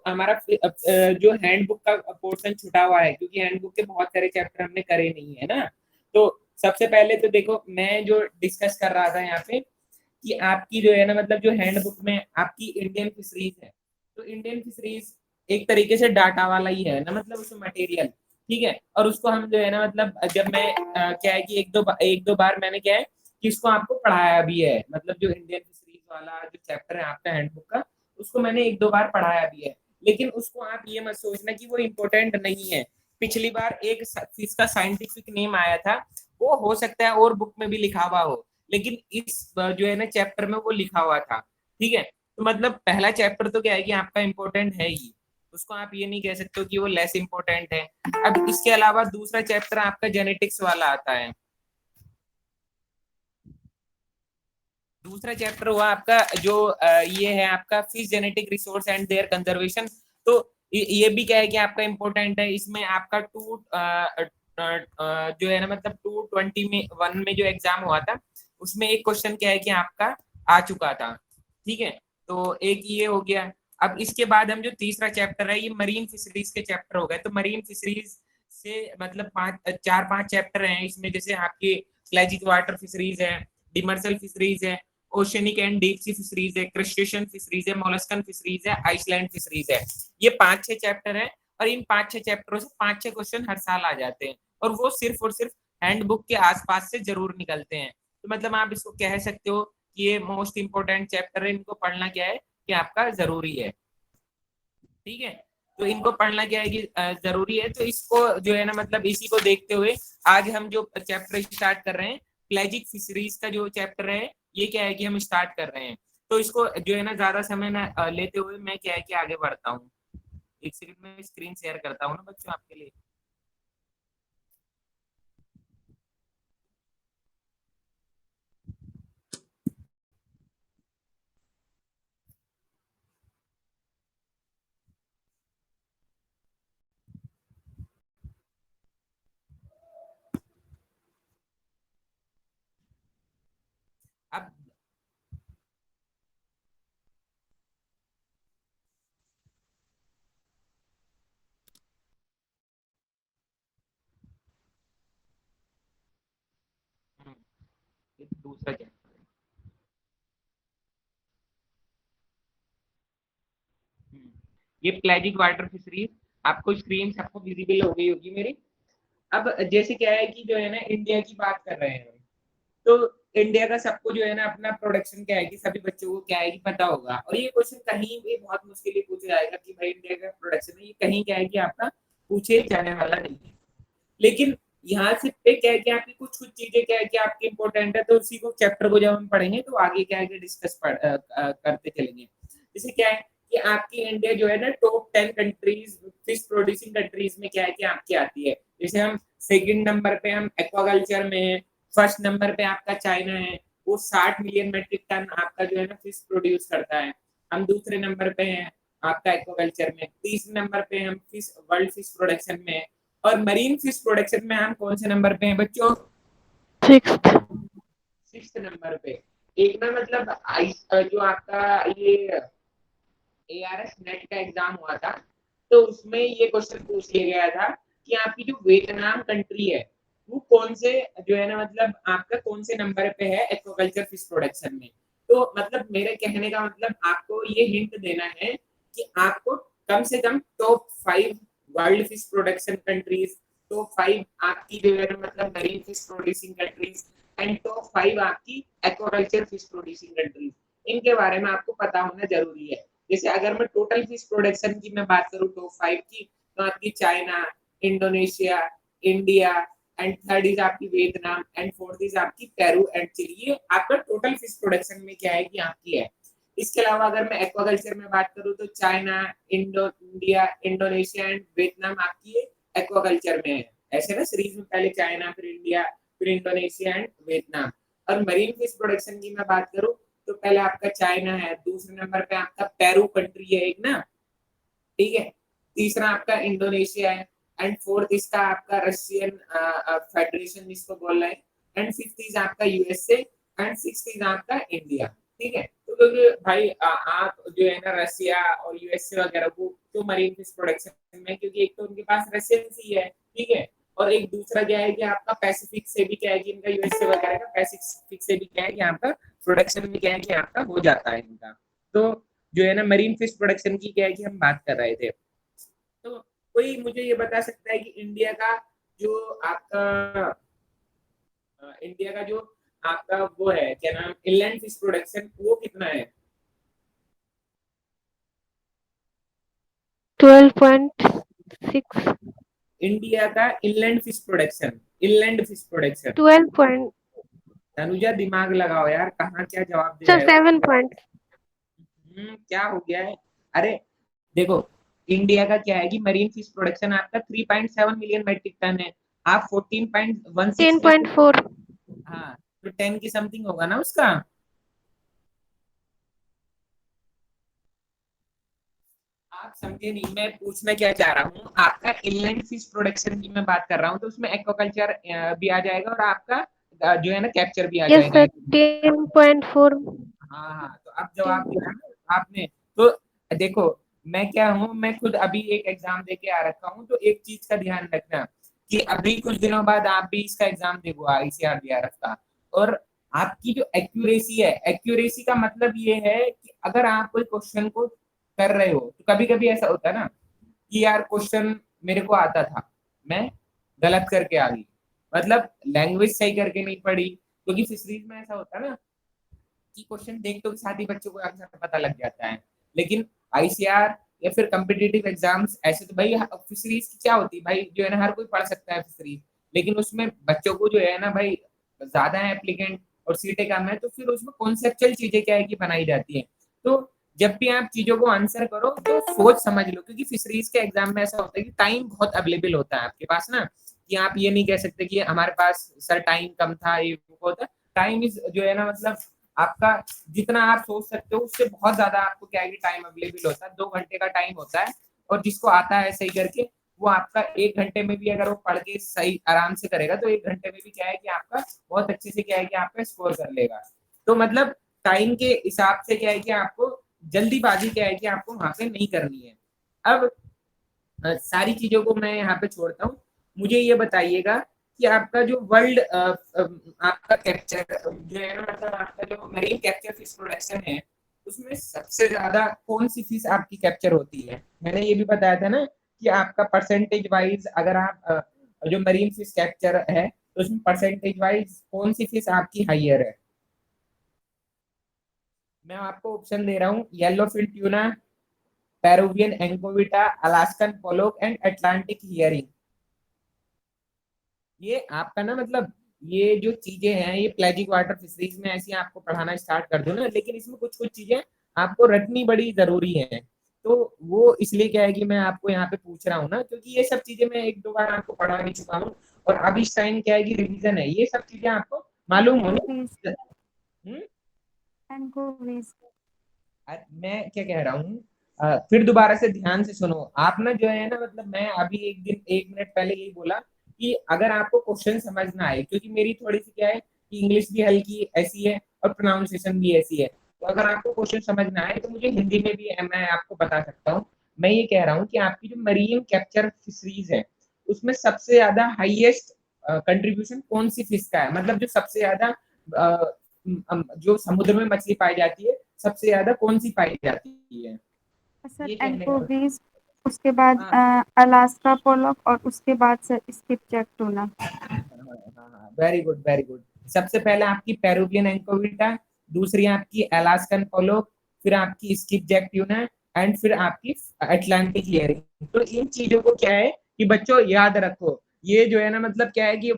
हमारा जो हैंडबुक का पोर्शन छुटा हुआ है, क्योंकि हैंडबुक के बहुत सारे चैप्टर हमने करे नहीं है ना। तो सबसे पहले तो देखो, मैं जो डिस्कस कर रहा था यहाँ पे कि आपकी जो है ना मतलब जो हैंडबुक में आपकी इंडियन फिशरीज है, तो इंडियन फिशरीज एक तरीके से डाटा वाला ही है ना, मतलब उसमें मटेरियल, ठीक है। और उसको हम जो है ना मतलब जब मैं क्या है कि एक दो बार मैंने क्या है कि इसको आपको पढ़ाया भी है, मतलब जो इंडियन फिशरीज वाला जो चैप्टर है आपका हैंडबुक का, उसको मैंने एक दो बार पढ़ाया भी है। लेकिन उसको आप ये मत सोचना कि वो इम्पोर्टेंट नहीं है। पिछली बार एक फिश का साइंटिफिक नेम आया था, वो हो सकता है और बुक में भी लिखा हुआ हो, लेकिन इस जो है ना चैप्टर में वो लिखा हुआ था, ठीक है। तो मतलब पहला चैप्टर तो क्या है कि आपका इम्पोर्टेंट है ही, उसको आप ये नहीं कह सकते हो कि वो लेस इम्पोर्टेंट है। अब इसके अलावा दूसरा चैप्टर आपका जेनेटिक्स वाला आता है। दूसरा चैप्टर हुआ आपका जो ये है आपका fish genetic resource and their conservation. तो ये भी क्या है कि आपका इम्पोर्टेंट है। इसमें आपका जो है ना मतलब 220 में 1 में जो एग्जाम हुआ था, उसमें एक क्वेश्चन क्या है कि आपका आ चुका था, ठीक है। तो एक ये हो गया। अब इसके बाद हम जो तीसरा चैप्टर है, ये मरीन फिशरीज के चैप्टर हो गए। तो मरीन फिशरीज से मतलब चार पांच चैप्टर हैं इसमें, जैसे आपकी क्लैजिक वाटर फिशरीज है, डिमर्सल फिशरीज है, oceanic and deep sea fisheries है, क्रस्टेशियन फिशरीज है, मोलस्कन फिशरीज है, आइसलैंड फिशरीज है। ये पांच छह चैप्टर है, और इन पांच छह चैप्टरों से पांच छह क्वेश्चन हर साल आ जाते हैं, और वो सिर्फ और सिर्फ हैंडबुक के आसपास से जरूर निकलते हैं। तो मतलब आप इसको कह सकते हो कि ये मोस्ट इंपोर्टेंट चैप्टर है, इनको पढ़ना क्या है कि आपका जरूरी है, ठीक है। तो इनको पढ़ना क्या है कि जरूरी है। तो इसको जो है ना मतलब इसी को देखते हुए आज हम जो चैप्टर स्टार्ट कर रहे हैं, प्लेजिक फिशरीज का जो चैप्टर है, ये क्या है कि हम स्टार्ट कर रहे हैं। तो इसको जो है ना ज्यादा समय ना लेते हुए मैं क्या है कि आगे बढ़ता हूँ। एक सेकंड में स्क्रीन शेयर करता हूँ ना बच्चों आपके लिए। अब ये दूसरा चैप्टर है। ये प्लेजिक वाटर फिशरीज, आपको स्क्रीन सबको विजिबल हो गई होगी मेरी। अब जैसे क्या है कि जो है ना इंडिया की बात कर रहे हैं हम, तो इंडिया का सबको जो है ना अपना प्रोडक्शन क्या है कि सभी बच्चों को क्या है कि पता होगा, और ये क्वेश्चन कहीं भी बहुत मुश्किल पूछा जाएगा कि भाई इंडिया का प्रोडक्शन है, ये कहीं क्या है कि आपका पूछे जाने वाला नहीं है। लेकिन यहाँ से पे क्या है कि आपकी कुछ कुछ चीजें क्या है कि आपकी इंपॉर्टेंट है, तो उसी को चैप्टर को जब हम पढ़ेंगे तो आगे क्या है कि डिस्कस करते चलेंगे। जैसे क्या है कि आपकी इंडिया जो है ना top 10 countries fish producing countries में क्या है कि आपकी आती है। जैसे हम सेकंड नंबर पे हम एक्वाकल्चर में है, फर्स्ट नंबर पे आपका चाइना है, वो 60 मिलियन मेट्रिक टन आपका जो है ना फिश प्रोड्यूस करता है। हम दूसरे नंबर पे हैं आपका एक्वाकल्चर में, तीसरे नंबर पे हम फिश वर्ल्ड फिश प्रोडक्शन में है। और मरीन फिश प्रोडक्शन में हम कौन से नंबर पे हैं बच्चों? 6th। 6 नंबर पे। एक ना मतलब आइस जो आपका ये ARS नेट का एग्जाम हुआ था, तो उसमें ये क्वेश्चन पूछ लिया गया था कि आपकी जो वियतनाम कंट्री है, वो कौन से जो है ना मतलब आपका कौन से नंबर पे है एक्वाकल्चर फिश प्रोडक्शन में। तो मतलब मेरे कहने का मतलब आपको ये हिंट देना है कि आपको कम से कम top 5 world fish production countries, top 5 आपकी जो है मतलब marine fish producing countries, and top 5 आपकी एक्वाकल्चर फिश प्रोड्यूसिंग कंट्रीज, इनके बारे में आपको पता होना जरूरी है। जैसे अगर मैं टोटल फिश प्रोडक्शन की मैं बात करूँ टॉप 5 की, तो आपकी China, Indonesia, India, and third is आपकी वियतनाम, एंड फोर्थ इज आपकी पेरू एंड चिली। ये आपका टोटल फिश प्रोडक्शन में क्या है कि आपकी है। इसके अलावा अगर मैं एक्वाकल्चर में बात करूँ तो China, India, Indonesia and Vietnam आपकी एक्वाकल्चर में है। ऐसे ना सीरीज में पहले चाइना, फिर इंडिया, फिर इंडोनेशिया एंड वियतनाम। और मरीन फिश प्रोडक्शन की मैं बात करूँ तो पहले आपका चाइना है, दूसरे नंबर पे आपका पेरू कंट्री है एक ना, ठीक है, तीसरा आपका इंडोनेशिया है, एंड फोर्थ इसका आपका रशियन फेडरेशन इसको बोल रहे हैं, एंड फिफ्थ इज आपका यूएसए, एंड सिक्स्थ इज आपका इंडिया, ठीक है। तो क्योंकि भाई आप जो है ना रशिया और यूएसए वगैरह को सकते हो मरीन फिश प्रोडक्शन में, क्योंकि एक तो उनके पास रशियन सी है, ठीक है, और एक दूसरा क्या है कि आपका पैसिफिक से भी क्या है कि इनका यूएसए वगैरह का पैसिफिक से भी क्या है कि आपका प्रोडक्शन भी क्या है कि आपका हो जाता है इनका। तो जो है ना मरीन फिश प्रोडक्शन की क्या है कि हम बात कर रहे थे। तो कोई मुझे ये बता सकता है कि इंडिया का जो आपका इंडिया का जो आपका वो है क्या नाम इनलैंड फिश प्रोडक्शन वो कितना है? 12.6। इंडिया का inland fish production. 12 point. Tanuja दिमाग लगाओ यार, कहाँ क्या जवाब दे सर रहे हो? 7 पॉइंट। क्या हो गया है? अरे देखो, इंडिया का क्या है कि मरीन फिश प्रोडक्शन आपका 3.7 मिलियन मेट्रिक टन है। आप 14.16 में से 10.4। हाँ, तो 10 की समथिंग होगा ना उसका। आप समझे नहीं, मैं पूछना क्या चाह रहा हूँ, आपका इनलैंड फिश प्रोडक्शन की मैं बात कर रहा हूँ, तो उसमें एक्वाकल्चर भी आ जाएगा और आपका जो है ना कैप्चर भी आ यस जाएगा। सर 10.4। हाँ हाँ, तो अब जवाब दिया ना आपने। तो देखो, मैं क्या हूँ, मैं खुद अभी एक एग्जाम दे के आ रखा हूँ, तो एक चीज का ध्यान रखना कि अभी कुछ दिनों बाद आप भी इसका एग्जाम देखो आईसीआर डीआरएफ का। और आपकी जो एक्यूरेसी है, एक्यूरेसी का मतलब ये है कि अगर आप कोई क्वेश्चन को कर रहे हो, तो कभी कभी ऐसा होता है ना कि यार क्वेश्चन मेरे को आता था, मैं गलत करके आ गई, मतलब लैंग्वेज सही करके नहीं पढ़ी, क्योंकि फिशरीज में ऐसा होता है ना कि क्वेश्चन देखते के साथ ही बच्चों को आंसर पता लग जाता है। लेकिन आईसीआर या फिर कम्पिटिटिव एग्जाम्स ऐसे तो भाई फिशरीज की क्या होती है भाई, जो है ना हर कोई पढ़ सकता है फिशरीज, लेकिन उसमें बच्चों को जो है ना भाई ज्यादा है एप्लीकेंट और सीटें कम है, तो फिर उसमें कॉन्सेप्चुअल चीजें क्या है कि बनाई जाती है। तो जब भी आप चीजों को आंसर करो तो सोच समझ लो, क्योंकि फिशरीज के एग्जाम में ऐसा होता है कि टाइम बहुत अवेलेबल होता है आपके पास ना, कि आप ये नहीं कह सकते कि हमारे पास सर टाइम कम था, ये वो होता है। टाइम इज जो है ना मतलब आपका जितना आप सोच सकते हो उससे बहुत ज्यादा आपको क्या है कि टाइम अवेलेबल होता है, 2 घंटे का टाइम होता है। और जिसको आता है सही करके वो आपका 1 घंटे में भी अगर वो पढ़ के सही आराम से करेगा तो 1 घंटे में भी क्या है कि आपका बहुत अच्छे से क्या है कि आपका स्कोर कर लेगा। तो मतलब टाइम के हिसाब से क्या है कि आपको जल्दीबाजी क्या है कि आपको वहां पे नहीं करनी है। अब सारी चीजों को मैं यहाँ पे छोड़ता हूँ, मुझे ये बताइएगा कि आपका जो वर्ल्ड आपका कैप्चर जो है ना मतलब आपका जो मरीन कैप्चर फिश प्रोडक्शन है, उसमें सबसे ज्यादा कौन सी फिश आपकी कैप्चर होती है? मैंने ये भी बताया था ना कि आपका परसेंटेज वाइज अगर आप जो मरीन फिश कैप्चर है तो उसमें परसेंटेज वाइज कौन सी फिश आपकी हाइयर है? मैं आपको ऑप्शन दे रहा हूँ, yellow fin tuna, Peruvian anchoveta, Alaskan pollock and Atlantic herring. ये आपका ना मतलब ये जो चीजें हैं ये प्लेजिक वाटर फिशरीज में ऐसी आपको पढ़ाना स्टार्ट कर दो ना, लेकिन इसमें कुछ कुछ चीजें आपको रटनी बड़ी जरूरी है। तो वो इसलिए क्या है कि मैं आपको यहाँ पे पूछ रहा हूँ ना, क्योंकि ये सब चीजें मैं एक दो बार आपको पढ़ा भी चुका हूँ और अब इस टाइम क्या है कि रिवीजन है, ये सब चीजें आपको मालूम होनी। एंकोवीज। हम्म? एंकोवीज। मैं क्या कह रहा हूँ, फिर दोबारा से ध्यान से सुनो आप ना, जो है ना मतलब मैं अभी एक दिन 1 मिनट पहले यही बोला कि अगर आपको क्वेश्चन समझ ना आए, क्योंकि मेरी थोड़ी सी क्या है कि इंग्लिश भी हल्की ऐसी है और प्रोनाउंसिएशन भी ऐसी है, तो अगर आपको क्वेश्चन समझ ना आए तो मुझे हिंदी में भी मैं आपको बता सकता हूँ। मैं ये कह रहा हूँ कि आपकी जो मरीन कैप्चर फिशरीज है उसमें सबसे ज्यादा हाईएस्ट कंट्रीब्यूशन कौन सी फिश का है, मतलब जो सबसे ज्यादा जो समुद्र में मछली पाई जाती है सबसे ज्यादा कौन सी पाई जाती है? सर ये कहने का एंकोवीज, उसके बाद हाँ अलास्का पोलॉक और उसके बाद सर स्किपजैक टूना। हाँ, वेरी गुड वेरी गुड। सबसे पहले आपकी पेरुवियन एंकोविटा, दूसरी आपकी अलास्कन पोलोक, फिर आपकी स्किपजैक ट्यूना एंड फिर आपकी अटलांटिक हियरिंग। तो इन चीजों को क्या है कि बच्चों याद रखो, ये जो है ना मतलब क्या है कि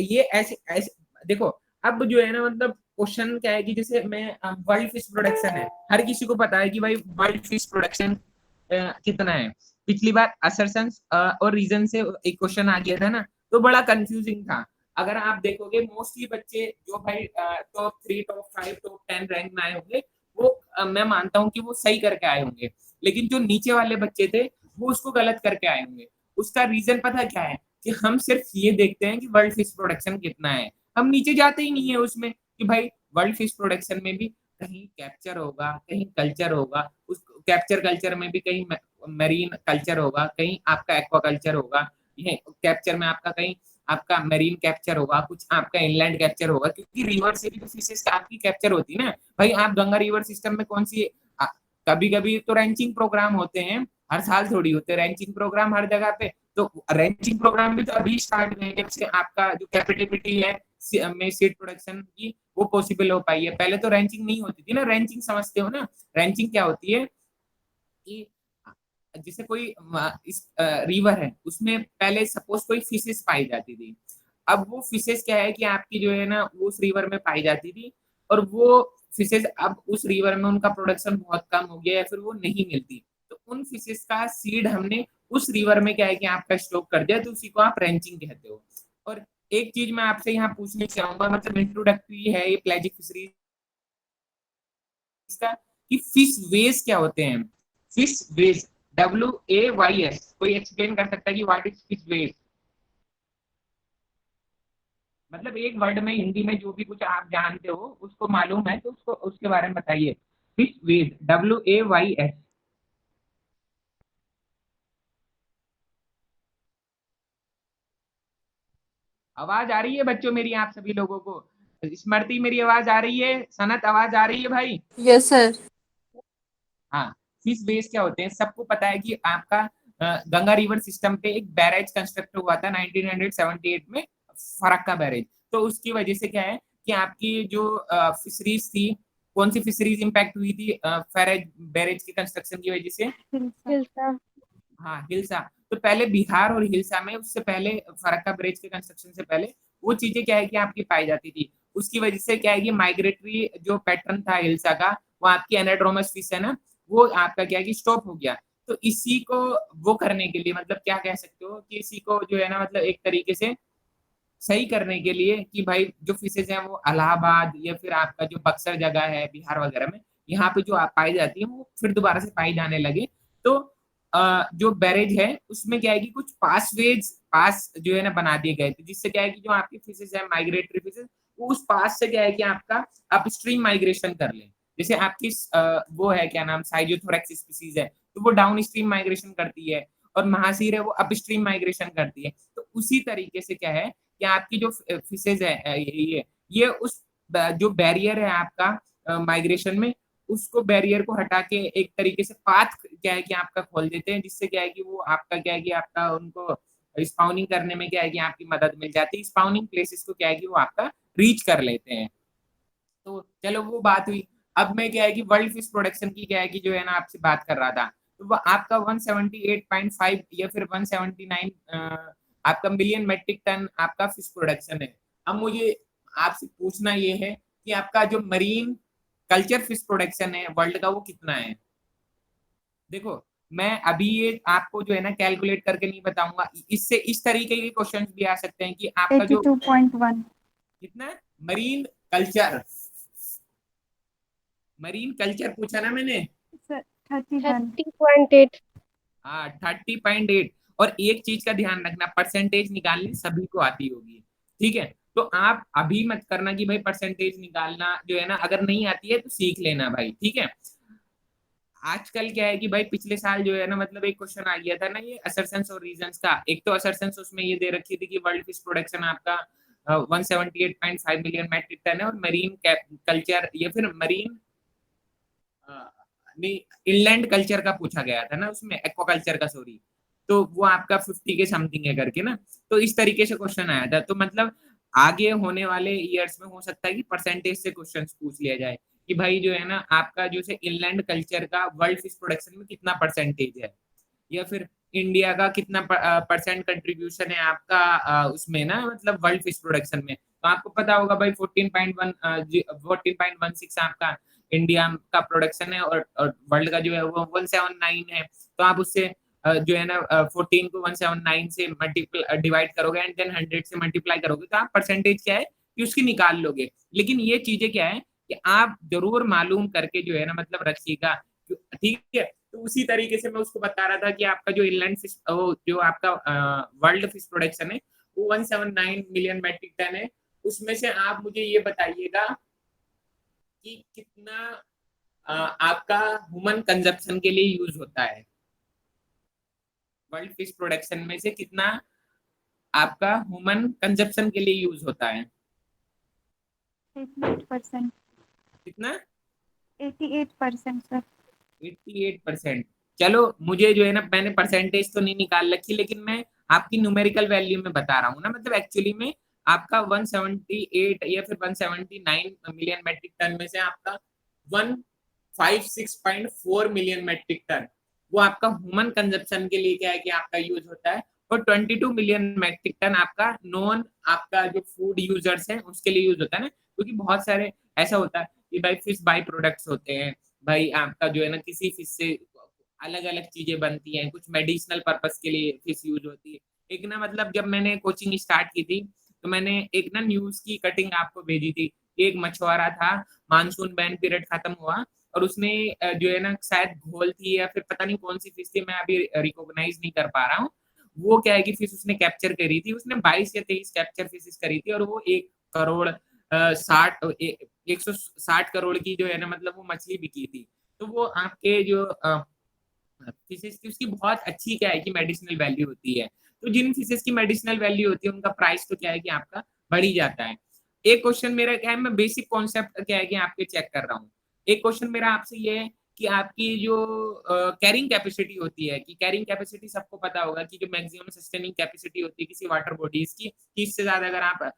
ये ऐसे ऐसे देखो। अब जो है ना मतलब क्वेश्चन क्या है कि जैसे मैं वर्ल्ड फिश प्रोडक्शन है, हर किसी को पता है कि भाई वर्ल्ड फिश प्रोडक्शन कितना है। पिछली बार असर्शन और रीजन से एक क्वेश्चन आ गया था ना, तो बड़ा कंफ्यूजिंग था। अगर आप देखोगे मोस्टली बच्चे जो भाई टॉप 3 टॉप 5 टॉप 10 रैंक में आए होंगे वो मैं मानता हूँ कि वो सही करके आए होंगे, लेकिन जो नीचे वाले बच्चे थे वो उसको गलत करके आए होंगे। उसका रीजन पता क्या है कि हम सिर्फ ये देखते हैं कि वर्ल्ड फिश प्रोडक्शन कितना है, हम नीचे जाते ही नहीं है उसमें कि भाई वर्ल्ड फिश प्रोडक्शन में भी कहीं कैप्चर होगा कहीं कल्चर होगा, उस कैप्चर कल्चर में भी कहीं मरीन कल्चर होगा, कहीं आपका एक्वाकल्चर होगा, ये कैप्चर में आपका कहीं आपका मरीन कैप्चर होगा, कुछ आपका इनलैंड कैप्चर होगा, क्योंकि रिवर से भी तो फिशेस आपकी कैप्चर होती है ना भाई। आप गंगा रिवर सिस्टम में कौन सी, कभी कभी तो रैंचिंग प्रोग्राम होते हैं, हर साल थोड़ी होते हैं रैंचिंग प्रोग्राम हर जगह पे। तो रैंचिंग प्रोग्राम भी तो अभी स्टार्ट हुए हैं, जब से आपका जो कैपेबिलिटी है में सीड प्रोडक्शन की वो पॉसिबल हो पाई है। पहले तो रैंचिंग नहीं होती थी ना। रैंचिंग समझते हो ना? रैंचिंग क्या होती है कि जैसे कोई इस रिवर है, उसमें पहले सपोज कोई फिशेस पाई जाती थी। अब वो फिशेस क्या है कि आपकी जो है ना वो उस रिवर में पाई जाती थी, और वो फिशेस अब उस रिवर में उनका प्रोडक्शन बहुत कम हो गया, या फिर वो नहीं मिलती। तो उन फिशेस का सीड हमने उस रिवर में क्या है कि आपका स्टॉक कर दिया, तो उसी को आप रेंचिंग कहते हो। और एक चीज मैं आपसे यहाँ पूछना चाहूंगा, मतलब इंट्रोडक्टरी है ये पेलाजिक फिशरीज का, कि फिश वेज क्या होते हैं? फिश वेज, WAYS, कोई एक्सप्लेन कर सकता है कि व्हाट इज फिश वेज? मतलब एक वर्ड में हिंदी में जो भी कुछ आप जानते हो उसको मालूम है तो उसको उसके बारे में बताइए। Fish ways, WAYS। आवाज आ रही है बच्चों मेरी आप सभी लोगों को? स्मृति मेरी आवाज आ रही है? सनत आवाज आ रही है भाई? Yes sir. हाँ। फिश बेस क्या होते हैं? सबको पता है कि आपका गंगा रिवर सिस्टम पे एक बैरेज कंस्ट्रक्ट हुआ था 1978 में, फरक्का बैरेज। तो उसकी वजह से क्या है कि आपकी जो फिशरीज थी, कौन सी फिशरीज इंपैक्ट हुई थी फैरेज बैरेज के कंस्ट्रक्शन की वजह से? हिल्सा। हाँ, हिल्सा। तो पहले बिहार और हिल्सा में, उससे पहले फरक्का ब्रिज के कंस्ट्रक्शन से पहले वो चीजें क्या है कि आपकी पाई जाती थी। उसकी वजह से क्या है कि माइग्रेटरी जो पैटर्न था हिल्सा का, वो आपकी एनाड्रोमस फिश है ना, वो आपका क्या है कि स्टॉप हो गया। तो इसी को वो करने के लिए, मतलब क्या कह सकते हो कि इसी को जो है ना, मतलब एक तरीके से सही करने के लिए कि भाई जो फिशेज हैं वो इलाहाबाद या फिर आपका जो बक्सर जगह है बिहार वगैरह में, यहाँ पे जो पाई जाती है वो फिर दोबारा से पाई जाने लगे। तो जो बैरेज है उसमें क्या है कि कुछ पासवेज पास जो है ना बना दिए गए थे, जिससे क्या है कि जो आपकी फिशेज है माइग्रेटरी फिशेज, वो उस पास से क्या है कि आपका अपस्ट्रीम माइग्रेशन कर ले। जैसे आपकी वो है क्या नाम, साइजियोथोरैक्स स्पीसीज है, तो वो डाउन स्ट्रीम माइग्रेशन करती है, और महासीर है वो अपस्ट्रीम माइग्रेशन करती है। तो उसी तरीके से क्या है कि आपकी जो फिशेज है ये उस जो बैरियर है आपका माइग्रेशन में, उसको बैरियर को हटा के एक तरीके से पाथ क्या है कि आपका खोल देते हैं, जिससे क्या है कि वो आपका क्या है कि आपका उनको स्पाउनिंग करने में क्या है कि आपकी मदद मिल जाती है। स्पाउनिंग प्लेसेस को क्या है कि वो आपका रीच कर लेते हैं। तो चलो वो बात हुई। अब मैं क्या है कि वर्ल्ड फिश प्रोडक्शन की क्या है कि जो है ना आपसे बात कर रहा था, तो वो आपका 178.5 या फिर 179 आपका मिलियन मेट्रिक टन आपका फिश प्रोडक्शन है। अब मुझे आपसे पूछना ये है कि आपका जो मरीन कल्चर फिश प्रोडक्शन है वर्ल्ड का वो कितना है? देखो, मैं अभी ये आपको जो है ना कैलकुलेट करके नहीं बताऊंगा, इससे इस तरीके के क्वेश्चंस भी आ सकते हैं कि आपका जो 82.1। कितना मरीन कल्चर, मरीन कल्चर पूछा ना मैंने? सर 31। 30.8। हाँ, 30.8। और एक चीज का ध्यान रखना, परसेंटेज निकालनी सभी को आती होगी, ठीक है? तो आप अभी मत करना कि भाई परसेंटेज निकालना जो है ना, अगर नहीं आती है तो सीख लेना भाई, ठीक है? आजकल क्या है कि भाई पिछले साल जो है ना, मतलब एक क्वेश्चन आ गया था ना ये असर्शंस और रीजंस का। एक तो असर्शंस उसमें ये दे रखी थी कि वर्ल्ड फिश प्रोडक्शन आपका 178.5 मिलियन मैट्रिक टन है, और मरीन कल्चर या फिर मरीन नहीं, इनलैंड कल्चर का पूछा गया था ना उसमें, एक्वाकल्चर का सॉरी। तो वो आपका 50 के समथिंग है करके ना। तो इस तरीके से क्वेश्चन आया था। तो मतलब आगे होने वाले ईयर्स में हो सकता है कि परसेंटेज से क्वेश्चन पूछ लिया जाए कि भाई जो है ना आपका जो से इनलैंड कल्चर का वर्ल्ड फिश प्रोडक्शन में कितना परसेंटेज है, या फिर इंडिया का कितना परसेंट कंट्रीब्यूशन है आपका उसमें ना, मतलब वर्ल्ड फिश प्रोडक्शन में। तो आपको पता होगा भाई 14.16 आपका इंडिया का प्रोडक्शन है, और वर्ल्ड का जो है वो 179 है। तो आप उससे जो है ना 14 को 179 से मल्टीप्लाई डिवाइड करोगे, एंड देन 100 से मल्टीप्लाई करोगे, तो आप परसेंटेज क्या है कि उसकी निकाल लोगे। लेकिन ये चीजें क्या है कि आप जरूर मालूम करके जो है ना मतलब रखिएगा, ठीक है? तो उसी तरीके से मैं उसको बता रहा था कि आपका जो इनलैंड फिश जो आपका वर्ल्ड फिश प्रोडक्शन है वो 179 मिलियन मैट्रिक टन है। उसमें से आप मुझे ये बताइएगा कि कितना आपका ह्यूमन कंजप्शन के लिए यूज होता है। वर्ल्ड फिश प्रोडक्शन में से कितना आपका ह्यूमन कंजप्शन के लिए यूज होता है? 88%। कितना? 88% सर। 88%। चलो मुझे जो है ना, मैंने परसेंटेज तो नहीं निकाल रखी, लेकिन मैं आपकी न्यूमेरिकल वैल्यू में बता रहा हूँ ना, मतलब एक्चुअली में आपका 178 या फिर 179 मिलियन मैट्रिक टन में से आपका 156.4 मिलियन मैट्रिक टन वो आपका ह्यूमन कंजप्शन के लिए क्या है कि आपका यूज होता है, और 22 मिलियन मैट्रिक टन आपका नॉन आपका जो फूड यूजर्स है उसके लिए यूज होता है ना, क्योंकि बहुत सारे ऐसा होता है कि भाई फिश बाई प्रोडक्ट्स होते हैं, भाई आपका जो है ना किसी फिश से अलग अलग चीजें बनती हैं, कुछ मेडिसिनल पर्पस के लिए फिश यूज होती है। एक ना मतलब जब मैंने कोचिंग स्टार्ट की थी तो मैंने एक ना न्यूज की कटिंग आपको भेजी थी। एक मछुआरा था, मानसून बैन पीरियड खत्म हुआ और उसने जो है ना शायद घोल थी या फिर पता नहीं कौन सी फिश थी, मैं अभी रिकॉग्नाइज नहीं कर पा रहा हूँ। वो क्या है कि फिश उसने कैप्चर करी थी, उसने 22 या 23 कैप्चर फिशेस करी थी, और वो 1 करोड़ 160 करोड़ की जो है ना मतलब वो मछली बिकी थी। तो वो आपके जो फिशेस की उसकी बहुत अच्छी क्या है कि मेडिसिनल वैल्यू होती है। तो जिन फिशेस की मेडिसिनल वैल्यू होती है उनका प्राइस तो क्या है कि आपका बढ़ ही जाता है। एक क्वेश्चन मेरा क्या है, मैं बेसिक कॉन्सेप्ट क्या है कि आपके चेक कर रहा हूँ। एक क्वेश्चन मेरा आपसे ये है कि आपकी जो कैरिंग कैपेसिटी होती है, कि कैरिंग कैपेसिटी सबको पता होगा कि जो मैक्सिमम सस्टेनिंग कैपेसिटी होती है किसी वाटर बॉडीज की, कि इससे ज्यादा अगर आप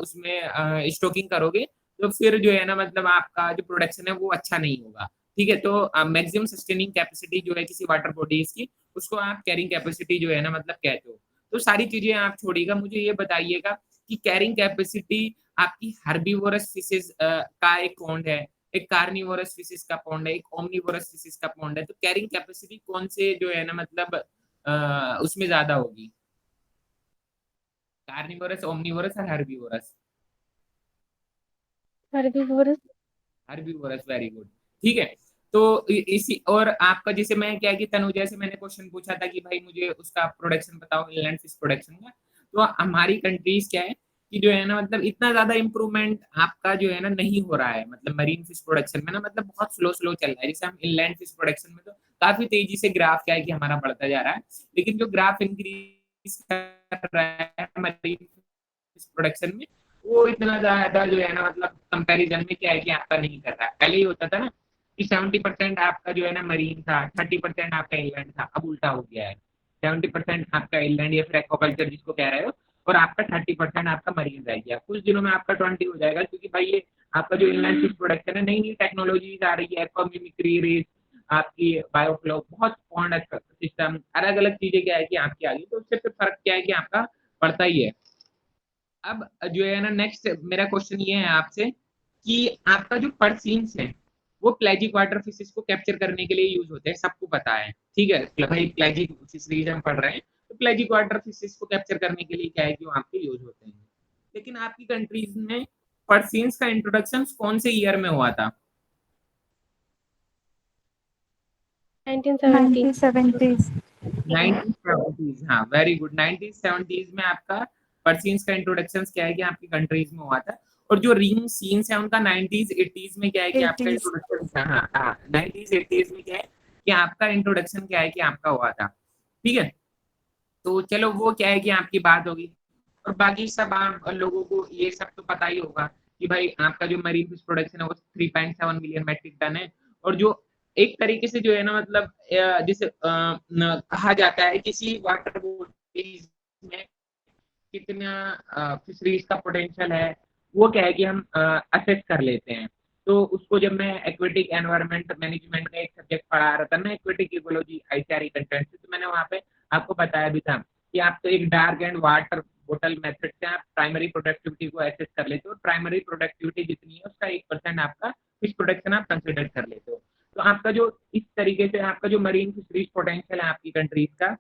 उसमें स्टॉकिंग करोगे तो फिर जो है ना मतलब आपका जो प्रोडक्शन है वो अच्छा नहीं होगा। ठीक है, तो मैक्सिमम सस्टेनिंग कैपेसिटी जो है किसी वाटर बॉडीज की, उसको आप कैरिंग कैपेसिटी जो है ना मतलब कहते हो। तो सारी चीजें आप छोड़िएगा, मुझे ये बताइएगा कि कैरिंग कैपेसिटी आपकी हर्बीवोरस फिशेज का एक पॉन्ड है, एक कार्निवोरस फिशेज का पॉन्ड है, एक ओमनीवोरस फिशेज का पॉन्ड है, तो कैरिंग कैपेसिटी कौन से जो है ना मतलब उसमें ज्यादा होगी? कार्निवोरस, ओमनीवोरस और herbivorous? herbivores। Herbivorous, very good. ठीक है, तो इसी और आपका जैसे मैं क्या है कि तनुजा से मैंने क्वेश्चन पूछा था कि भाई मुझे उसका प्रोडक्शन बताओ, इनलैंड फिश प्रोडक्शन का। तो हमारी कंट्रीज क्या है कि जो है ना मतलब इतना ज्यादा इम्प्रूवमेंट आपका जो है ना नहीं हो रहा है, मतलब मरीन फिश प्रोडक्शन में ना मतलब बहुत स्लो स्लो चल रहा है। जैसे हम इनलैंड फिश प्रोडक्शन में तो काफी तेजी से ग्राफ क्या है कि हमारा बढ़ता जा रहा है, लेकिन जो ग्राफ इंक्रीज कर रहा है मरीन फिश प्रोडक्शन में वो इतना ज्यादा जो है ना मतलब कंपैरिजन में क्या है कि आपका नहीं कर रहा है। पहले ही होता था ना कि 70% आपका जो है ना मरीन था, 30% आपका इंलैंड था, अब उल्टा हो गया है। 70% आपका इंलैंड या फिर एक्वाकल्चर जिसको कह रहे हो, और आपका 30% आपका मरीन रह गया। कुछ दिनों में आपका 20 हो जाएगा, क्योंकि भाई ये आपका जो इनलैंड फिश प्रोडक्शन है, नई नई टेक्नोलॉजीज आ रही है, एक्वामिमिक्री रेस, आपकी बायोफ्लॉक, बहुत पॉन्ड सिस्टम, अलग अलग चीजें क्या है कि आपकी आ गई, तो उससे फिर फर्क क्या है कि आपका पड़ता ही है। अब जो है ना नेक्स्ट मेरा क्वेश्चन ये है आपसे कि आपका जो पर्सीन्स है वो प्लेजिक वाटर फिशेस को कैप्चर करने के लिए यूज होते हैं, सबको पता है। ठीक है भाई, प्लेजिक फिशरीज हम पढ़ रहे हैं, तो प्लेजिक वाटर फिशेस को कैप्चर करने के लिए क्या है कि वो आपके यूज होते हैं। लेकिन आपकी कंट्रीज में पर्सीन्स का इंट्रोडक्शन कौन से ईयर में हुआ था? 1970। 1970s। 1970s, हाँ वेरी गुड। 1970s में आपका पर्सिन्स का इंट्रोडक्शन क्या है कि आपकी कंट्रीज में हुआ था, और जो रिंग सीन्स है उनका 90s 80s में क्या है कि आपका 80s। इंट्रोडक्शन था। हाँ हाँ, 90s 80s में क्या है कि आपका इंट्रोडक्शन क्या है कि आपका हुआ था। ठीक है, तो चलो वो क्या है कि आपकी बात होगी, और बाकी सब आप लोगों को ये सब तो पता ही होगा कि भाई आपका जो मरीन फिश प्रोडक्शन है वो 3.7 मिलियन मैट्रिक टन है। और जो एक तरीके से जो है ना मतलब जिसे कहा जाता है किसी वाटर बॉडीज में कितना फिशरीज का पोटेंशियल है, वो क्या है कि हम असेस कर लेते हैं। तो उसको जब मैं एक्वेटिक एनवायरनमेंट मैनेजमेंट का एक सब्जेक्ट पढ़ा रहा था ना, एक्वेटिक इकोलॉजी आईसीआरई कंटेंट से, तो मैंने वहाँ पे आपको बताया भी था कि आप तो एक डार्क एंड वाटर बोतल मेथड से आप प्राइमरी प्रोडक्टिविटी को एसेस कर लेते हो, और प्राइमरी प्रोडक्टिविटी जितनी है उसका 1% आपका फिश प्रोडक्शन आप कंसिडर कर लेते हो। तो आपका जो इस तरीके से आपका जो मरीन फिशरीज पोटेंशियल है आपकी कंट्रीज का,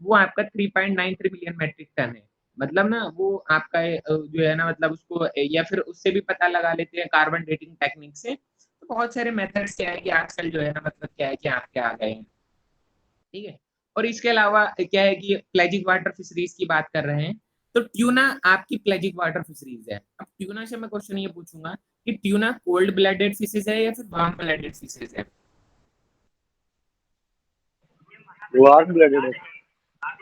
वो आपका 3.93 मिलियन मेट्रिक टन है। मतलब ना वो आपका जो है ना मतलब उसको या फिर उससे भी पता लगा लेते हैं कार्बन डेटिंग टेक्निक से। तो बहुत सारे मेथड्स क्या है कि आजकल जो है ना मतलब क्या है कि आपके आ गए हैं। ठीक है, और इसके अलावा क्या है कि प्लेजिक वाटर फिशरीज की बात कर रहे हैं, तो ट्यूना आपकी प्लेजिक वाटर फिशरीज है। अब ट्यूना से मैं क्वेश्चन ये पूछूंगा कि ट्यूना कोल्ड ब्लडेड फिशेज है या फिर वार्म ब्लडेड फिशेज है? वार्म ब्लडेड है।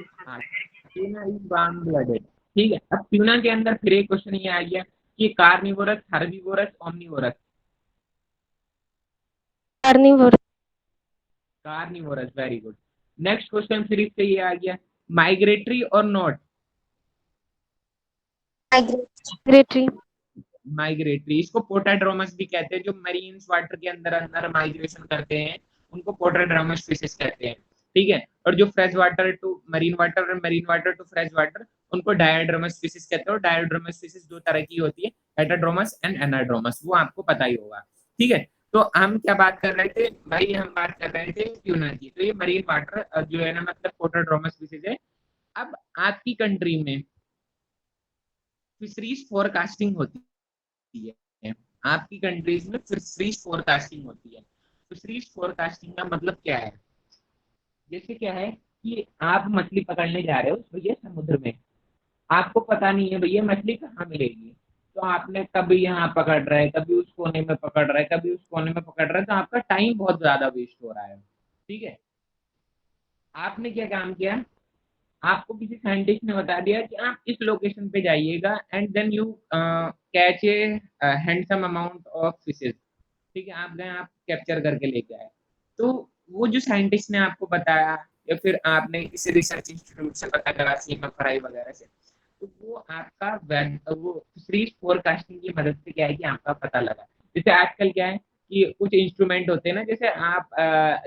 हाँ, ट्यूना इज वार्म ब्लडेड। ठीक है, अब ट्यूना के अंदर फिर एक क्वेश्चन ये आ गया कि carnivorous, herbivorous, omnivorous. Carnivorous. Carnivorous, very good. Next question फिर इससे ये आ गया, माइग्रेटरी और नॉट। माइग्रेटरी। माइग्रेटरी, इसको पोटाड्रोमस भी कहते हैं, जो मरीन वाटर के अंदर अंदर माइग्रेशन करते हैं उनको पोटाड्रोमस फिशेस कहते हैं। ठीक है, और जो fresh water to marine water और marine water to fresh water उनको डायोड्रोमस फिशेस कहते हैं। और डायोड्रोमस फिशेस दो तरह की होती है, हेटेरोड्रोमस एंड एनाड्रोमस, वो आपको पता ही होगा। ठीक है, तो हम क्या बात कर रहे थे भाई, हम बात कर रहे थे ट्यूना की। तो ये मरीन वाटर जो है ना मतलब पोटाड्रोमस फिशेस है। अब आपकी कंट्री में फिशरीज फोरकास्टिंग होती है, आपकी कंट्रीज में फिशरीज फोरकास्टिंग होती है। फिशरीज फोरकास्टिंग का मतलब क्या है? जैसे क्या है कि आप मछली पकड़ने जा रहे हो भैया समुद्र में, आपको पता नहीं है भैया मछली कहाँ मिलेगी, तो आपने कभी यहाँ पकड़ रहा है, कभी उस कोने में पकड़ रहा है, कभी उस कोने में पकड़ रहा है, तो आपका टाइम बहुत ज्यादा वेस्ट हो रहा है। ठीक है, आपने क्या काम किया, आपको किसी साइंटिस्ट ने बता दिया कि आप इस लोकेशन पे जाइएगा and then you catch a handsome amount of fishes. ठीक है, आप गए, आप कैप्चर करके लेके आए। तो वो जो साइंटिस्ट ने आपको बताया या फिर आपने किसी रिसर्च इंस्टीट्यूट से पता करा, CMFRI वगैरह से, तो वो आपका वो फिशरीज फोरकास्टिंग की मदद से क्या है कि आपका पता लगा। जैसे आजकल क्या है कि कुछ इंस्ट्रूमेंट होते हैं ना, जैसे आप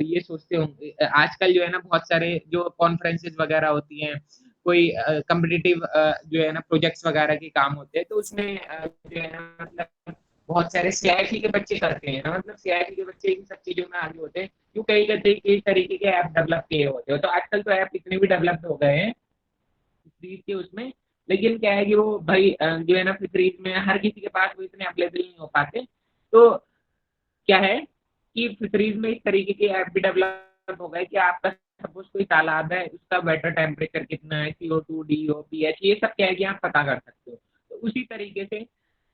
ये सोचते होंगे आजकल जो है ना बहुत सारे जो कॉन्फ्रेंसेस वगैरह होती हैं, कोई कम्पिटिटिव जो है ना प्रोजेक्ट्स वगैरह के काम होते हैं, तो उसमें जो है ना मतलब बहुत सारे CIFI के बच्चे करते हैं ना, मतलब CIFI के बच्चे इन सब चीजों में आगे होते हैं, क्यों कई तरीके के ऐप डेवलप किए होते हो। तो आजकल तो ऐप इतने भी डेवलप हो गए हैं फिशरीज के उसमें, लेकिन क्या है कि वो भाई जो है ना फिशरीज में हर किसी के पास वो इतने अवेलेबल नहीं हो पाते। तो क्या है कि फिशरीज में इस तरीके के ऐप भी डेवलप हो गए कि आपका सपोज कोई तालाब है, उसका वाटर टेम्परेचर कितना है, CO2, DO, pH, ये सब क्या है कि आप पता कर सकते हो। तो उसी तरीके से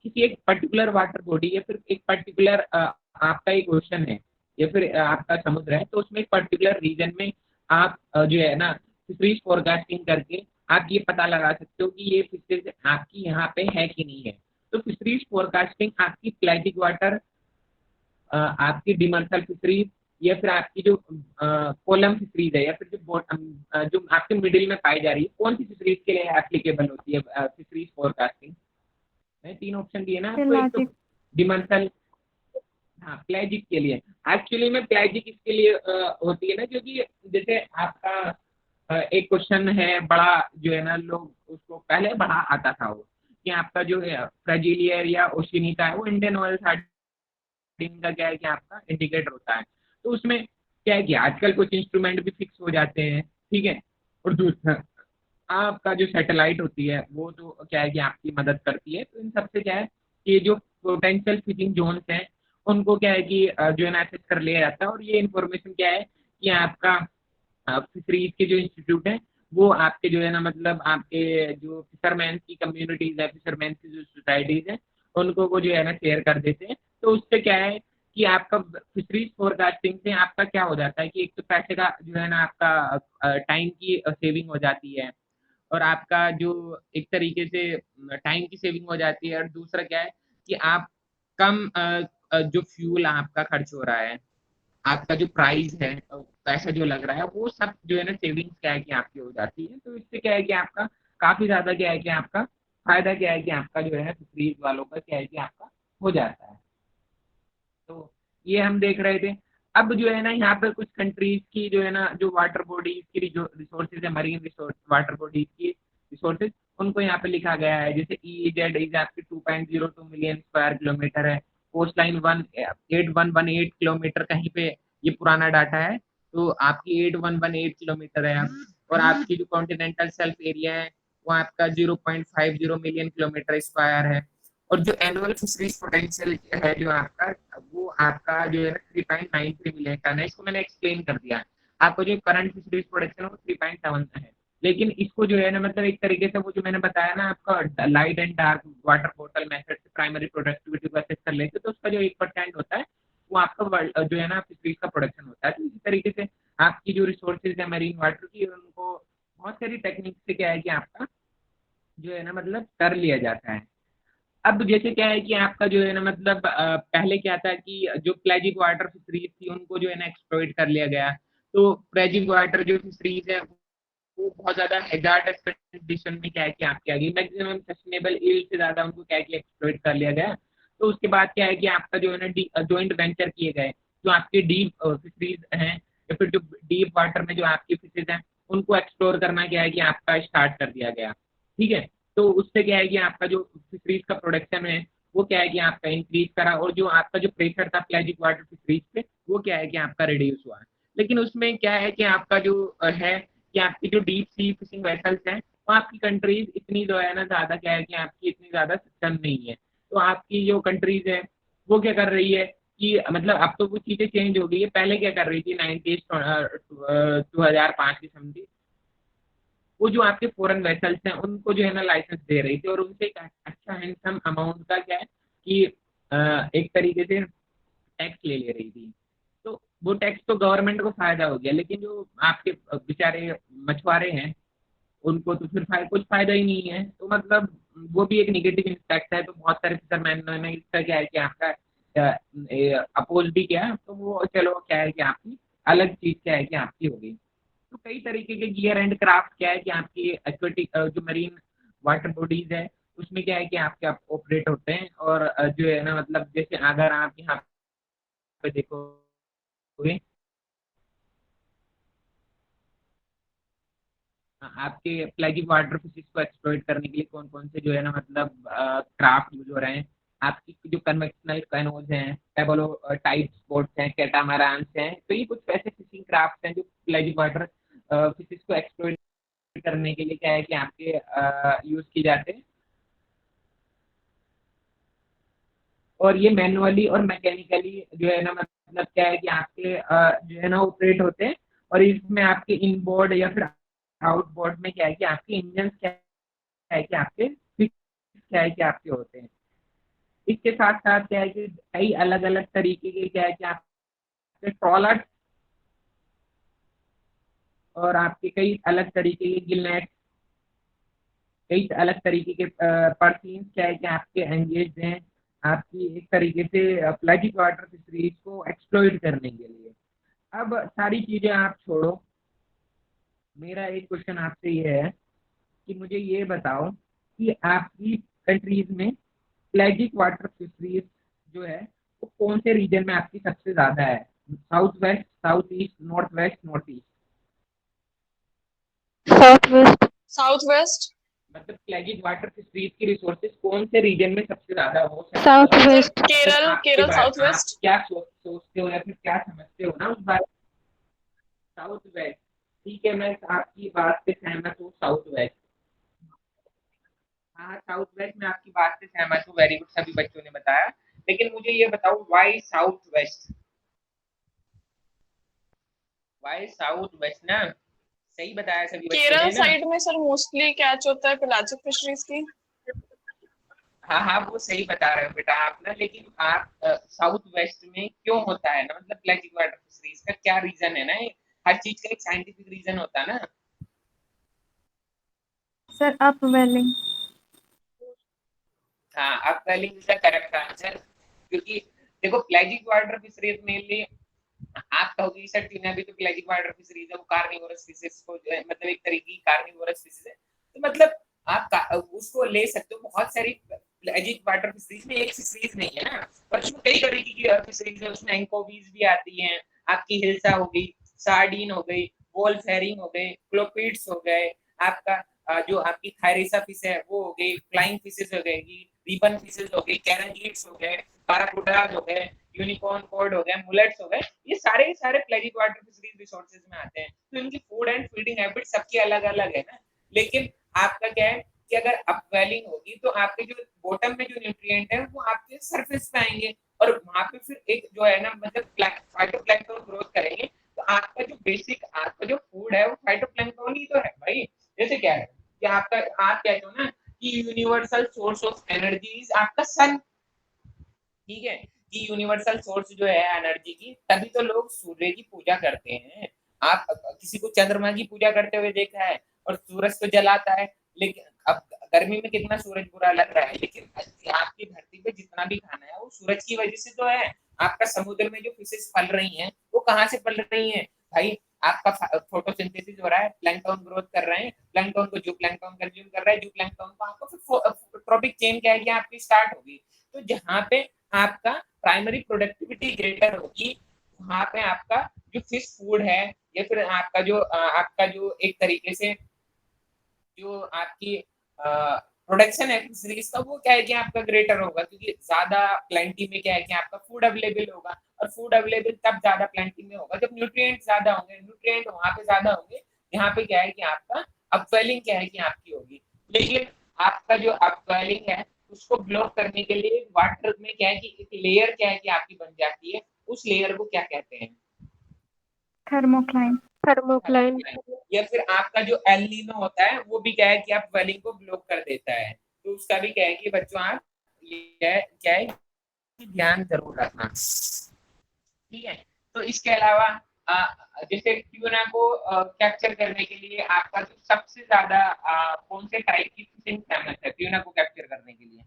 किसी एक पर्टिकुलर वाटर बॉडी या फिर एक पर्टिकुलर आपका एक ओशन है या फिर आपका समुद्र है, तो उसमें एक पर्टिकुलर रीजन में आप जो है ना फिशरीज फोरकास्टिंग करके आप ये पता लगा सकते हो कि ये फिशरीज आपकी यहाँ पे है कि नहीं है। तो फिशरीज फोरकास्टिंग आपकी प्लेजिक वाटर, आपकी डिमर्सल फिशरीज, या फिर आपकी जो कोलम फिशरीज है, या फिर जो आपके मिडिल में पाई जा रही है, कौन सी फिशरीज के लिए एप्लीकेबल होती है फिशरीज फोरकास्टिंग? मैंने तीन ऑप्शन दिए ना आपको, एक तो पेलाजिक। डिमर्सल, हाँ प्लेजिक के लिए। एक्चुअली में प्लेजिक इसके लिए होती है ना, क्योंकि जैसे आपका एक क्वेश्चन है बड़ा जो है ना, लोग उसको पहले बड़ा आता था वो, कि आपका जो है फ्रेजिलियर या ओशिनिका है वो इंडियन ऑयल का क्या है कि आपका इंडिकेटर होता है। तो उसमें क्या है कि आजकल कुछ इंस्ट्रूमेंट भी फिक्स हो जाते हैं। ठीक है, और दूसरा आपका जो सैटेलाइट होती है वो तो क्या है कि आपकी मदद करती है। तो इन सबसे क्या है कि जो पोटेंशियल फिशिंग जोन्स हैं उनको क्या है कि जो है ना एक्सेस कर लिया जाता है। और ये इन्फॉर्मेशन क्या है कि आपका फिशरीज के जो इंस्टीट्यूट है वो आपके जो है ना मतलब आपके जो फिशरमैन की कम्युनिटीज है, फिशरमैन की जो सोसाइटीज है, उनको वो जो है ना शेयर कर देते हैं। तो उससे क्या है कि आपका फिशरीज फोरकास्टिंग से आपका क्या हो जाता है कि एक तो पैसे का जो है ना आपका टाइम की सेविंग हो जाती है, और आपका जो एक तरीके से टाइम की सेविंग हो जाती है। और दूसरा क्या है कि आप कम जो फ्यूल आपका खर्च हो रहा है, आपका जो प्राइस है, पैसा जो लग रहा है, वो सब जो है ना सेविंग्स क्या है कि आपकी हो जाती है। तो इससे क्या है कि आपका काफी ज्यादा क्या है कि आपका फायदा क्या है कि आपका जो है ना फ्रीज वालों का क्या है कि आपका हो जाता है। तो ये हम देख रहे थे। अब जो है ना यहाँ पर कुछ कंट्रीज की जो है ना जो वाटर बॉडीज की जो रिसोर्सेज है, मरीन रिसोर्स वाटर बॉडीज की रिसोर्सेज, उनको यहाँ पे लिखा गया है। जैसे EEZ इज आपकी 2.02 मिलियन स्क्वायर किलोमीटर है। कोस्ट लाइन 8118 किलोमीटर, कहीं पे ये पुराना डाटा है, तो आपकी 8118 किलोमीटर है अब। और आपकी जो कॉन्टिनेंटल सेल्फ एरिया है वो आपका 0.50 मिलियन किलोमीटर स्क्वायर है। और जो एनुअल फिशरीज पोटेंशियल है जो आपका, वो आपका जो है ना 3.93 मिलियन टन है। इसको मैंने एक्सप्लेन कर दिया। आपको जो करंट फिशरीज प्रोडक्शन है वो 3.7 है। लेकिन इसको जो है ना मतलब एक तरीके से वो जो मैंने बताया ना आपका light and dark water portal method से प्राइमरी प्रोडक्टिविटी को असेस कर लेते, तो उसका जो 1% होता है वो आपका जो है ना फिशरीज का प्रोडक्शन होता है। तो इसी तरीके से आपकी जो रिसोर्सेज है मरीन वाटर की, उनको बहुत सारी टेक्निक से क्या है कि आपका जो है ना मतलब कर लिया जाता है। अब जैसे क्या है कि आपका जो है ना मतलब पहले क्या था कि जो प्लेजिक वाटर फिशरीज थी उनको जो है ना एक्सप्लॉइट कर लिया गया। तो प्लेजिक वाटर जो फिशरीज है वो बहुत ज्यादा हैजार्डस कंडीशन में क्या है कि आपके आगे मैक्सिमम सस्टेनेबल ईल्ड से ज्यादा उनको क्या है कि एक्सप्लॉइट कर लिया गया। तो उसके बाद क्या है कि आपका जो है ना जॉइंट वेंचर किए गए जो आपके डीप फिशरीज हैं या फिर जो डीप वाटर में जो आपकी फिशेज हैं उनको एक्सप्लोर करना क्या है कि आपका स्टार्ट कर दिया गया। ठीक है। तो उससे क्या है कि आपका जो फिशरीज का प्रोडक्शन है वो क्या है कि आपका इंक्रीज करा और जो आपका जो प्रेशर था प्लाजिक वाटर फिशरीज पे वो क्या है कि आपका रिड्यूस हुआ। लेकिन उसमें क्या है कि आपका जो है कि आपकी जो डीप सी फिशिंग वेसल्स हैं वो आपकी कंट्रीज इतनी जो है ना ज्यादा क्या है कि आपकी इतनी ज्यादा सक्षम नहीं है। तो आपकी जो कंट्रीज है वो क्या कर रही है कि मतलब अब तो वो चीजें चेंज हो गई है। पहले क्या कर रही थी 90s 2005 की समझी वो जो आपके फॉरेन वेसल्स हैं उनको जो है ना लाइसेंस दे रही थी और उनसे एक अच्छा हैंडसम अमाउंट का क्या है कि एक तरीके से टैक्स ले ले रही थी। तो वो टैक्स तो गवर्नमेंट को फायदा हो गया लेकिन जो आपके बेचारे मछुआरे हैं उनको तो फिर कुछ फायदा ही नहीं है। तो मतलब वो भी एक निगेटिव इम्पैक्ट है। तो बहुत सारे फिशरमैन ने इसका क्या है कि आपका अपोज भी किया तो वो चलो क्या है कि आपकी अलग चीज क्या है कि आपकी हो गई। तो कई तरीके के गियर एंड क्राफ्ट क्या है कि आपकी एक्वेटिक जो मरीन वाटर बॉडीज है उसमें क्या है कि आपके आप ऑपरेट होते हैं और जो है ना मतलब जैसे अगर आप यहाँ पे देखोगे आपके प्लेजिक वाटर फिशेस को एक्सप्लॉइट करने के लिए कौन कौन से जो है ना मतलब क्राफ्ट यूज हो रहे हैं। आपकी जो कन्वेंशनल कैनोज हैं पेबलो टाइप बोट्स हैं कैटामरान्स हैं तो ये कुछ ऐसे फिशिंग क्राफ्ट हैं जो प्लेजिक वाटर फिशेस को एक्सप्लॉइट करने के लिए क्या है कि आपके यूज की जाते हैं। और ये मैनुअली और मैकेनिकली जो है ना मतलब क्या है कि आपके जो है ना ऑपरेट होते हैं। और इसमें आपके इनबोर्ड या फिर आउटबोर्ड में क्या है कि आपके इंजन क्या है कि आपके fix क्या है कि आपके होते हैं। इसके साथ साथ क्या है कि कई अलग अलग तरीके के क्या है कि आपके ट्रॉलर और आपके कई अलग तरीके के गिलनेट कई अलग तरीके के पर्सिन्स क्या है कि आपके एंगेज हैं आपकी एक तरीके से प्लाजिक वाटर फिशरीज को एक्सप्लॉइट करने के लिए। अब सारी चीजें आप छोड़ो मेरा एक क्वेश्चन आपसे ये है कि मुझे ये बताओ कि आपकी कंट्रीज में प्लाजिक वाटर फिशरीज जो है वो कौन से रीजन में आपकी सबसे ज्यादा है। South west south east north west north east. South west. South west. मतलब प्लेजिक वाटर फिशरीज की रिसोर्सेज कौन से रीजन में सबसे ज्यादा हो सकती साउथ है। Sir west. मतलब केरल, आपके केरल बारे साउथ आप वेस्ट। क्या सोचते हो या फिर क्या समझते हो ना उस बारे में। साउथ वेस्ट ठीक है मैं आपकी बात से सहमत हूँ साउथ वेस्ट। हाँ साउथ वेस्ट में आपकी बात से सहमत हूँ वेरी गुड सभी बच्चों ने बताया। लेकिन मुझे ये बताओ वाई साउथ वेस्ट ना सही बताया सभी बच्चों केरल ने ना। साइड में सर मोस्टली कैच होता है पेलाजिक फिशरीज की। हाँ हाँ वो सही बता रहे हो बेटा आप ना। लेकिन आप साउथ वेस्ट में क्यों होता है ना मतलब प्लाजिक वाटर फिशरीज का क्या रीजन है ना हर चीज का एक साइंटिफिक रीजन होता है ना। सर अप वेलिंग। हाँ अब पहले इसका करेक्ट आंसर क्योंकि देखो प्लाजिक वाटर फिशरीज मेनली आप कहोगे सर टीना भी तो प्लाजिक वाटर फिशरीज है वो कार्निवोरस फिशेस को जो है मतलब एक तरीके की कार्निवोरस फिशेस है। तो मतलब आप उसको ले सकते हो बहुत सारी प्लाजिक वाटर फिशरीज में एक फिशरीज नहीं है ना पर उसमें कई तरीके की फिशरीज है। उसमें एंकोवीज भी आती हैं आपकी हिल्सा हो गई सार्डिन हो गई वोल्फ हेरिंग हो गए क्लोपिड्स हो गए आपका जो आपकी थायरेसा फिश है वो हो गई फ्लाइंग फिशेस हो गई रिबन फिशेस हो गई कैराजीड्स हो गए बाराकुडाज हो गए यूनिकॉर्न कॉड हो गए मुलेट्स हो गए ये सारे के सारे प्लाजिक वाटर फिशरीज रिसोर्सेज में आते हैं। तो इनकी फूड एंड फीडिंग हैबिट सबकी अलग अलग है ना। लेकिन आपका क्या है कि अगर अपवेलिंग होगी तो आपके जो बॉटम में जो न्यूट्रिएंट है वो आपके सरफेस पे आएंगे और वहां पे फिर एक जो है ना मतलब फाइटोप्लैंक्टन ग्रोथ करेंगे। तो आपका जो बेसिक आपका जो फूड है वो फाइटोप्लैंक्टन ही तो है भाई। जैसे क्या है कि आपका आप कहते हो ना कि universal source of energy is आपका सन। ठीक है कि यूनिवर्सल सोर्स जो है एनर्जी की तभी तो लोग सूर्य की पूजा करते हैं। आप किसी को चंद्रमा की पूजा करते हुए देखा है और सूरज तो जलाता है, लेकिन अब गर्मी में कितना सूरज बुरा लग रहा है, लेकिन आपकी धरती पे जितना भी खाना है वो सूरज की वजह से तो है। आपका समुद्र में जो फिशेस पल रही हैं वो कहाँ से पल रही हैं भाई? आपका फोटोसिंथेसिस हो रहा है, प्लैंकटन ग्रोथ कर रहे हैं, प्लैंकटन को जो प्लैंकटन कंज्यूम कर रहा है, जो प्लैंकटन को आपको फिर ट्रॉपिक चेन क्या है कि आपकी स्टार्ट होगी। तो जहाँ पे आपका प्राइमरी प्रोडक्टिविटी ग्रेटर होगी, वहां पे आपका जो फिश फूड है या फिर आपका जो एक तरीके से जो आपकी प्रोडक्शन है फिशरीज का, वो क्या है कि आपका ग्रेटर होगा, क्योंकि ज्यादा प्लेंटी में क्या है कि आपका फूड अवेलेबल होगा, और फूड अवेलेबल तब ज्यादा प्लेंटी में होगा जब न्यूट्रिएंट ज्यादा होंगे, न्यूट्रिएंट वहां पे ज्यादा होंगे यहाँ पे क्या है कि आपका अपवेलिंग क्या है कि आपकी होगी। लेकिन आपका जो अपवेलिंग है उसको ब्लॉक करने के लिए वाटर में क्या है कि एक लेयर क्या है कि आपकी बन जाती है, उस लेयर को क्या कहते हैं? थर्मोक्लाइन। थर्मोक्लाइन। या फिर आपका जो एलिनो होता है वो भी क्या है कि आप वेलिंग को ब्लॉक कर देता है। तो उसका भी क्या है कि बच्चों आप ये क्या है कि ध्यान जरूर रखना, ठीक है। तो इसके अलावा जैसे ट्यूना को कैप्चर करने के लिए आपका जो सबसे ज्यादा कौन से टाइप की फिशिंग फेमस है ट्यूना को कैप्चर करने के लिए?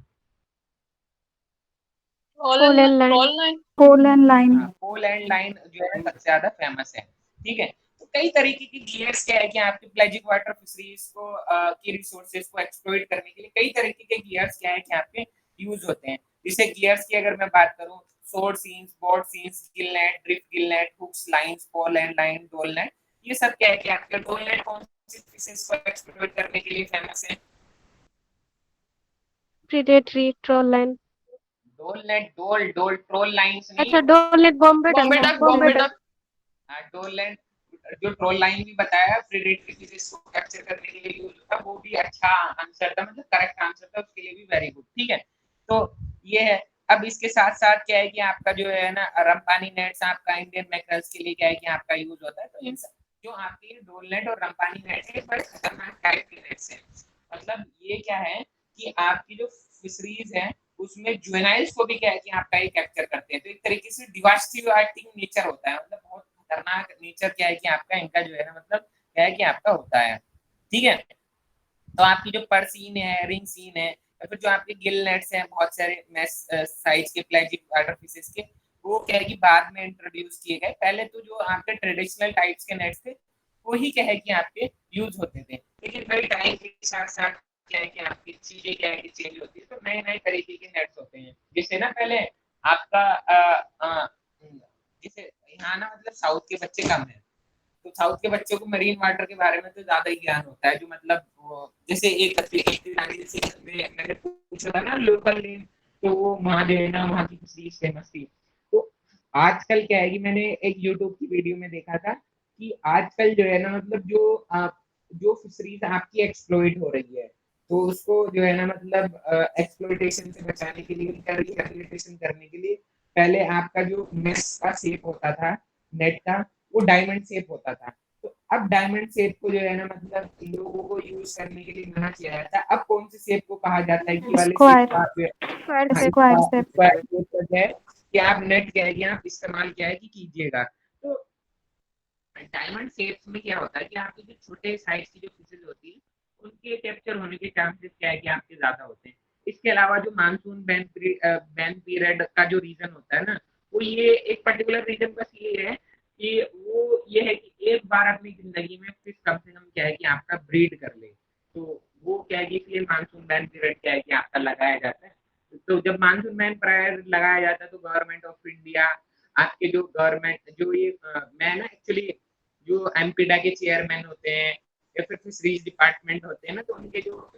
Pole and line. Pole line. Pole and line. Pole and line जो है सबसे ज्यादा फेमस है, ठीक है। तो कई तरीके की गियर्स क्या है कि आपके प्लेजिक वाटर फिशरीज को की रिसोर्सेज को एक्सप्लॉइट करने के लिए कई तरीके के गियर्स क्या है कि आपके यूज होते हैं। जैसे गियर्स की अगर मैं बात करूं, shore seines, boat seines, gill net, drift gill net, hooks, lines, pole and line, dol net, ये सब क्या है कि आपके डोल नेट कौन सी फिशेस को एक्सप्लॉइट करने के लिए फेमस है? Predatory troll line. Dol net, डोल डोल ट्रोल लाइंस नहीं, अच्छा, डोल net, Bombay Bombay duck. Duck, Bombay duck. डोल नेट जो ट्रोल लाइन भी बताया प्रेडेटरी फिशेस को कैप्चर करने के लिए यूज होता है, वो भी अच्छा आंसर था, मतलब करेक्ट आंसर था, उसके लिए भी वेरी गुड, ठीक है। तो ये है। अब इसके साथ साथ क्या है कि आपका जो है ना रंपानी नेट्स आपका इंडियन मैकरल्स के लिए क्या है कि आपका यूज होता है। तो इन जो आपके डोल नेट और रंपानी नेट है बड़े खतरनाक टाइप के नेट्स हैं। मतलब ये क्या है कि आपकी जो फिशरीज है उसमें जुवेनाइल्स को भी क्या है कि आपका ये कैप्चर करते हैं। तो एक तरीके से डिवास्टिवेटिंग नेचर होता है, मतलब बहुत खतरनाक नेचर क्या है कि आपका इनका जो है ना मतलब क्या है कि आपका होता है, ठीक है। तो आपकी जो पर सीन है, रिंग सीन है, या फिर जो आपके गिल नेट्स हैं बहुत सारे मैस साइज के प्लेजिक वाटर फिशेस के, वो क्या है कि बाद में इंट्रोड्यूस किए गए। पहले तो जो आपके ट्रेडिशनल टाइप्स के नेट्स थे वो ही क्या है कि आपके यूज होते थे, लेकिन कई टाइम के साथ साथ क्या है कि आपकी चीजें क्या है कि चेंज होती है, तो नए नए तरीके के नेट्स होते हैं। जिससे ना पहले आपका जैसे यहाँ ना मतलब साउथ के बच्चे कम है, तो साउथ के बच्चों को मरीन वाटर के बारे में तो ज्यादा ही ज्ञान होता है, जो मतलब जैसे मैंने पूछा था ना लोकल नेम, तो वो वहाँ जो है ना वहाँ की फिशरीज फेमस थी। तो आजकल क्या है कि मैंने एक यूट्यूब की वीडियो में देखा था कि आजकल जो है ना मतलब जो फिशरीज आपकी एक्सप्लॉइट हो रही है, तो उसको जो है ना मतलब एक्सप्लॉइटेशन से बचाने के लिए, उनका रिहेबिलिटेशन करने के लिए पहले आपका जो मेश का शेप होता था नेट का, वो डायमंड शेप होता था। तो अब डायमंड शेप को जो है ना मतलब लोगों को यूज करने के लिए मना किया जाता है। अब कौन से शेप को कहा जाता है कि वाले square. Square shape. Square shape. है कि आप नेट क्या है कि आप इस्तेमाल क्या है कि कीजिएगा। तो डायमंड शेप्स में क्या होता है कि आपके जो छोटे साइज की जो फिशेज होती है उनके कैप्चर होने के चांसेस क्या है कि आपके ज्यादा होते हैं। इसके अलावा जो मानसून बैन पीरियड का जो रीजन होता है ना, वो ये एक पर्टिकुलर रीजन बस ये है कि वो ये है कि एक बार अपनी जिंदगी में फिश कम से कम क्या है कि आपका ब्रीड कर ले, तो वो क्या है कि इसलिए मानसून बैन पीरियड क्या है कि आपका लगाया जाता है। तो जब मानसून बैन पीरियड लगाया जाता है तो गवर्नमेंट ऑफ इंडिया, आपके जो गवर्नमेंट जो ये मैं ना एक्चुअली जो एमपीडा के चेयरमैन होते हैं या फिर फिशरीज डिपार्टमेंट होते हैं ना, तो उनके जो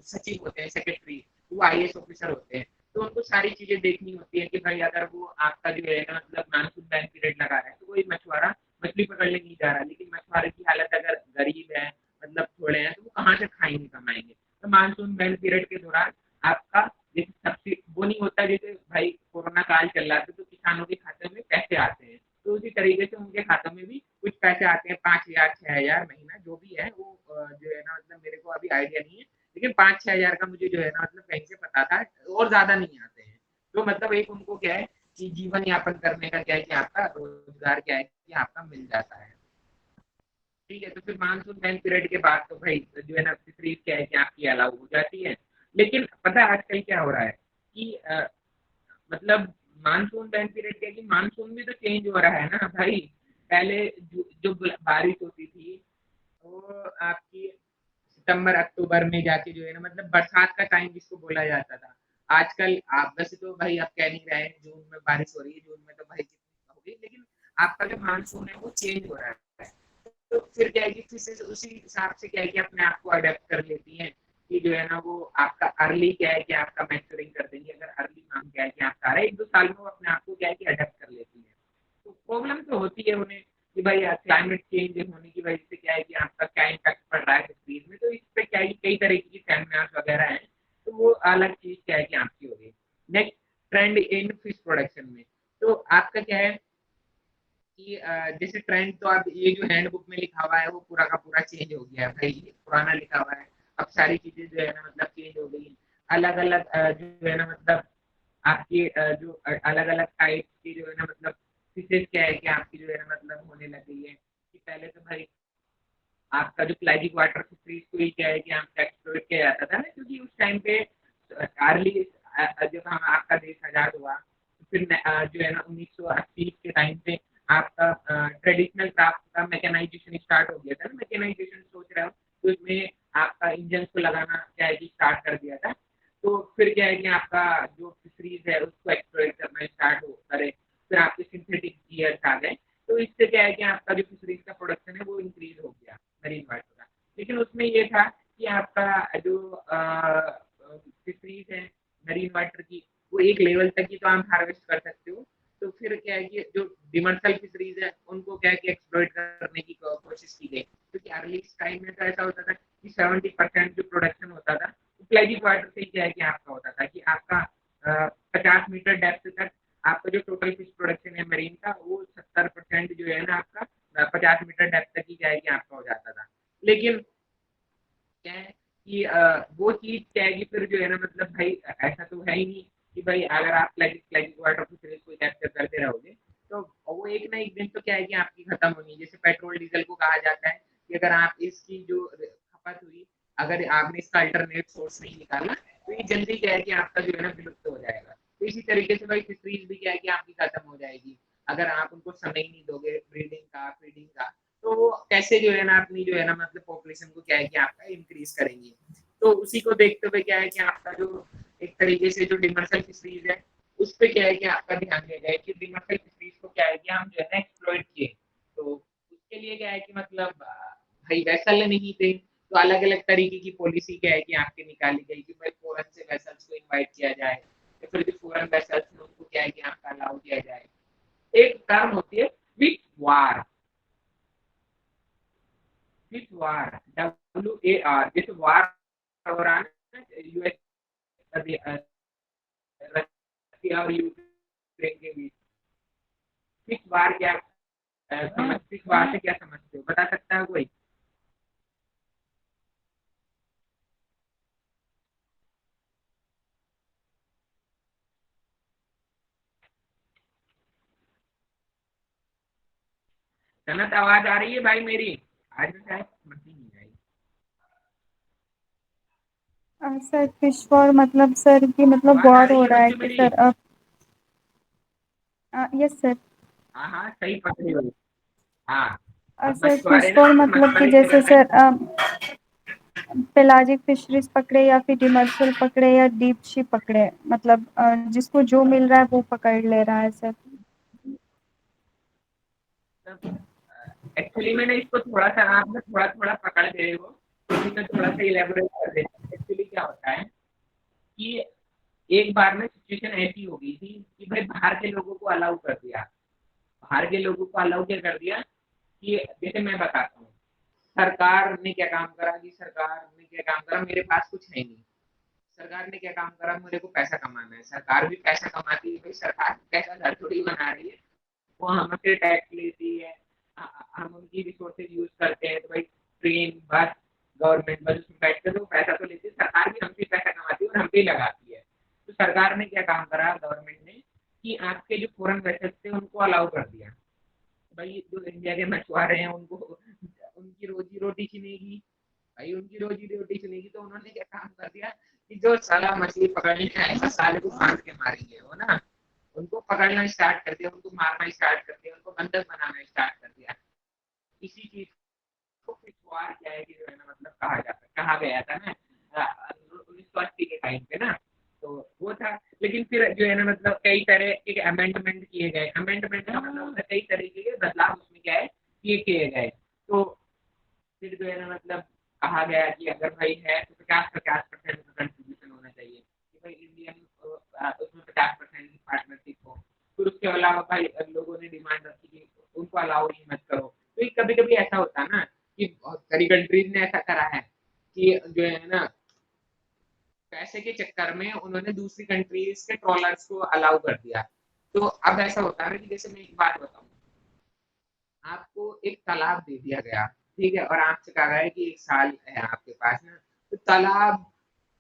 सचिव होते हैं, सेक्रेटरी, वो आईएएस ऑफिसर होते हैं। तो उनको सारी चीजें देखनी होती है कि भाई अगर वो आपका जो है ना मतलब मानसून बैन पीरियड लगा रहा है तो कोई मछुआरा मछली पकड़ने नहीं जा रहा, लेकिन मछुआरे की हालत अगर गरीब है मतलब थोड़े हैं तो वो कहाँ से खाएंगे कमाएंगे। तो मानसून बैन पीरियड के दौरान आपका जैसे सब्सिडी वो नहीं होता, जैसे भाई कोरोना काल चल रहा था तो किसानों के खाते में पैसे आते हैं, तो उसी तरीके से उनके खातों में भी कुछ पैसे आते हैं, 5,000 6,000 महीना जो भी है वो जो है ना मतलब मेरे को अभी आइडिया नहीं है, लेकिन 5-6 हजार का मुझे जो है ना मतलब कहीं से पता था, और ज्यादा नहीं आते हैं। तो मतलब एक उनको क्या है कि जीवन यापन करने का क्या है कि आपका रोजगार क्या है कि आपका मिल जाता है। ठीक है, तो फिर मानसून बैन पीरियड के बाद तो भाई जो है ना फिशरीज क्या है कि आपकी अलाउ हो जाती है। लेकिन पता है आजकल क्या हो रहा है कि मतलब मानसून बैन पीरियड क्या है कि मानसून भी तो चेंज हो रहा है ना भाई। पहले जो बारिश होती थी वो आपकी सितंबर अक्टूबर में जाके जो है ना मतलब बरसात का टाइम जिसको बोला जाता था। आजकल आप वैसे तो भाई आप कह नहीं रहे हैं जून में बारिश हो रही है, जून में तो भाई कितनी होगी, लेकिन आपका जो मानसून है वो चेंज हो रहा है। तो फिर क्या है कि फिर से उसी हिसाब से क्या है कि अपने आप को अडेप्ट कर लेती हैं कि जो है ना वो आपका अर्ली क्या है कि आपका मैच्योरिंग कर देंगे। अगर अर्ली मान क्या है कि आपका आ रहा है 1-2 साल में वो अपने आप को क्या है कि अडेप्ट कर लेती है। तो प्रॉब्लम तो होती है उन्हें कि भाई क्लाइमेट चेंज होने की वजह से क्या है कि आपका क्या इम्पैक्ट पड़ रहा है फिशरीज में। तो इस पे क्या है कि कई तरीके की सेमिनार्स वगैरह हैं, तो वो अलग चीज क्या है कि आपकी होगी। Next, trend in fish production में तो आपका क्या है कि जैसे ट्रेंड तो अब ये जो हैंडबुक में लिखा हुआ है वो पूरा का पूरा चेंज हो गया है भाई, ये पुराना लिखा हुआ है। अब सारी चीजें जो है ना मतलब चेंज हो गई, अलग अलग जो है ना मतलब आपकी जो अलग अलग टाइप की जो है ना मतलब फिशेज क्या है कि आपकी जो है ना मतलब होने लग गई है कि पहले तो भाई आपका जो प्लाजिक वाटर फिशरीज को ही क्या है कि आपका एक्सप्लोर किया जाता था ना, क्योंकि उस टाइम पे अर्ली जब हम आपका देश आजाद हुआ तो फिर जो है ना 1980 के टाइम पे आपका ट्रेडिशनल क्राफ्ट का मैकेनाइजेशन स्टार्ट हो गया था ना। मैकेनाइजेशन सोच रहा हूँ तो इसमें आपका इंजन को लगाना क्या है कि स्टार्ट कर दिया था। तो फिर क्या है कि आपका जो फिशरीज है उसको एक्सप्लोर करना स्टार्ट हो करे, फिर आपके सिंथेटिक गियर्स आ गए। तो इससे क्या है कि आपका जो फिशरीज का प्रोडक्शन है वो इंक्रीज हो गया मरीन वाटर का। लेकिन उसमें ये था कि आपका जो फिशरीज है मरीन वाटर की वो एक लेवल तक ही तो आप हार्वेस्ट कर सकते हो। तो फिर क्या है कि जो डिमर्सल फिशरीज है उनको क्या है कि एक्सप्लॉइट करने की कोशिश की गई, क्योंकि अर्ली टाइम में तो ऐसा होता था कि 70% जो प्रोडक्शन होता था वो प्लाजिक वाटर से ही क्या है कि आपका होता था कि आपका 50 मीटर डेप्थ तक आपका जो टोटल फिश प्रोडक्शन है मरीन का वो 70% जो है ना आपका 50 मीटर डेप्थ तक ही क्या है कि आपका हो जाता था। लेकिन क्या है कि वो चीज क्या है कि फिर जो है ना मतलब भाई ऐसा तो है ही नहीं कि भाई अगर आप प्लास्टिक प्लास्टिक वाटर फिशरीज को कैप्चर करते रहोगे तो वो एक ना एक दिन तो क्या है कि आपकी खत्म होनी है। जैसे पेट्रोल डीजल को कहा जाता है कि अगर आप इसकी जो खपत हुई, अगर आपने इसका अल्टरनेट सोर्स नहीं निकाला तो ये जल्दी क्या है कि आपका जो है ना विलुप्त हो जाएगा। तो इसी तरीके से भाई फिशरीज भी क्या है कि आपकी खत्म हो जाएगी अगर आप उनको समय ही नहीं दोगे ब्रीडिंग का फीडिंग का। तो वो कैसे जो है ना अपनी जो है ना मतलब पॉपुलेशन को क्या है कि आपका इंक्रीज करेंगी। तो उसी को देखते हुए क्या है कि आपका जो एक तरीके से जो डिमर्सल फिशरीज है उस पे क्या है कि आपका ध्यान दिया जाए कि डिमर्सल फिशरीज को क्या है कि हम जो है ना एक्सप्लॉइट किए। तो उसके लिए क्या है कि मतलब भाई वैसल नहीं थे तो अलग अलग तरीके की पॉलिसी क्या है कि आपके निकाली गई कि भाई फॉरन से वेसल्स को इन्वाइट किया जाए या फिर जो फॉरन वेसल्स हैं उनको क्या है कि आपका अलाउ किया जाए। एक टर्म होती है फिश वार। फिश वार WAR, जैसे वार हो रहा है यूएस रशिया और यूक्रेन के बीच। फिश वार क्या फिश वार से क्या समझते हो, बता सकता है कोई? गलत आवाज आ रही है भाई मेरी, आज में शायद समझ ही नहीं आई। सर फिश वॉर मतलब सर कि मतलब आवाज आ वॉर रही हो है रहा है बच्चों कि मेरी? सर अब यस सर। हाँ हाँ सही पकड़े हो। हाँ, अब सर मछुआरे फिश ना वॉर वहाँ पे मतलब कि मछुआरे क्या जैसे कर रहे सर पेलाजिक फिशरीज पकड़े या फिर डिमर्सल पकड़े या डीप सी पकड़े, मतलब जिसको जो मिल रहा है वो पकड़ ले रहा है सर। हैं एक्चुअली मैंने इसको थोड़ा सा आप ना थोड़ा थोड़ा पकड़ गए हो, लेकिन मैं थोड़ा सा इलेबोरेट कर देता हूँ। एक्चुअली क्या होता है कि एक बार में सिचुएशन ऐसी हो गई थी कि भाई बाहर के लोगों को अलाउ कर दिया। बाहर के लोगों को अलाउ क्या कर दिया कि जैसे मैं बताता हूँ सरकार ने क्या काम करा कि सरकार ने क्या काम करा, मेरे पास कुछ है नहीं। सरकार ने क्या काम करा, मेरे को पैसा कमाना है। सरकार भी पैसा कमाती है भाई, सरकार पैसा घर थोड़ी बना रही है, वो हमसे टैक्स लेती है। हम उनकी रिसोर्सेज यूज करते हैं। तो भाई ट्रेन बस गवर्नमेंट बस उसमें बैठते तो पैसा तो लेती है, सरकार भी हमसे पैसा कमाती है और हम पे लगाती है। तो सरकार ने क्या काम करा गवर्नमेंट ने कि आपके जो फॉरेन वेसल्स थे उनको अलाउ कर दिया। भाई जो इंडिया के मछुआरे हैं उनको उनकी रोजी रोटी छिनेगी। भाई उनकी रोजी रोटी छिनेगी तो उन्होंने क्या काम कर दिया कि जो साला मछली पकड़ने आएगा साले को बांध के मारेंगे, वो ना उनको पकड़ना स्टार्ट कर दिया, उनको मारना स्टार्ट कर दिया, उनको बंधक बनाना स्टार्ट कर दिया। इसी चीज को पिछवाड़ क्या है कि जो है ना मतलब कहा गया था ना 1980 के टाइम पे ना, तो वो था। लेकिन फिर जो है ना मतलब कई तरह के अमेंडमेंट किए गए, अमेंडमेंट का मतलब होता है कई तरीके के बदलाव उसमें क्या है किए गए। तो फिर जो है ना मतलब कहा गया कि अगर भाई है तो 50% का कंट्रीब्यूशन होना चाहिए कि भाई इंडियन उसमें 50% की पार्टनरशिप हो। फिर उसके अलावा भाई लोगों ने डिमांड रखी कि उनको अलाउ ही मत करो। तो कभी कभी ऐसा होता है ना कि बहुत सारी कंट्रीज ने ऐसा करा है कि जो है ना पैसे के चक्कर में उन्होंने दूसरी कंट्रीज के ट्रॉलर्स को अलाउ कर दिया। तो अब ऐसा होता है ना कि जैसे मैं एक बात बताऊं, आपको एक तालाब दे दिया गया, ठीक है, और आपसे कहा गया है कि 1 साल है आपके पास ना, तो तालाब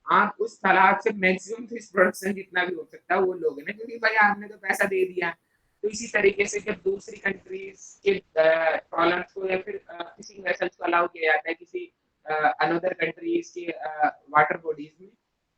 आप उस तालाब से मैक्सिमम फिश प्रोडक्शन जितना भी हो सकता है वो लोगे ना, क्योंकि भाई आपने तो पैसा दे दिया। तो इसी तरीके से जब दूसरी कंट्रीज के ट्रॉलर्स को या फिर फिशिंग वेसल्स को अलाउ किया जाता है किसी अनदर कंट्रीज के वाटर बॉडीज में,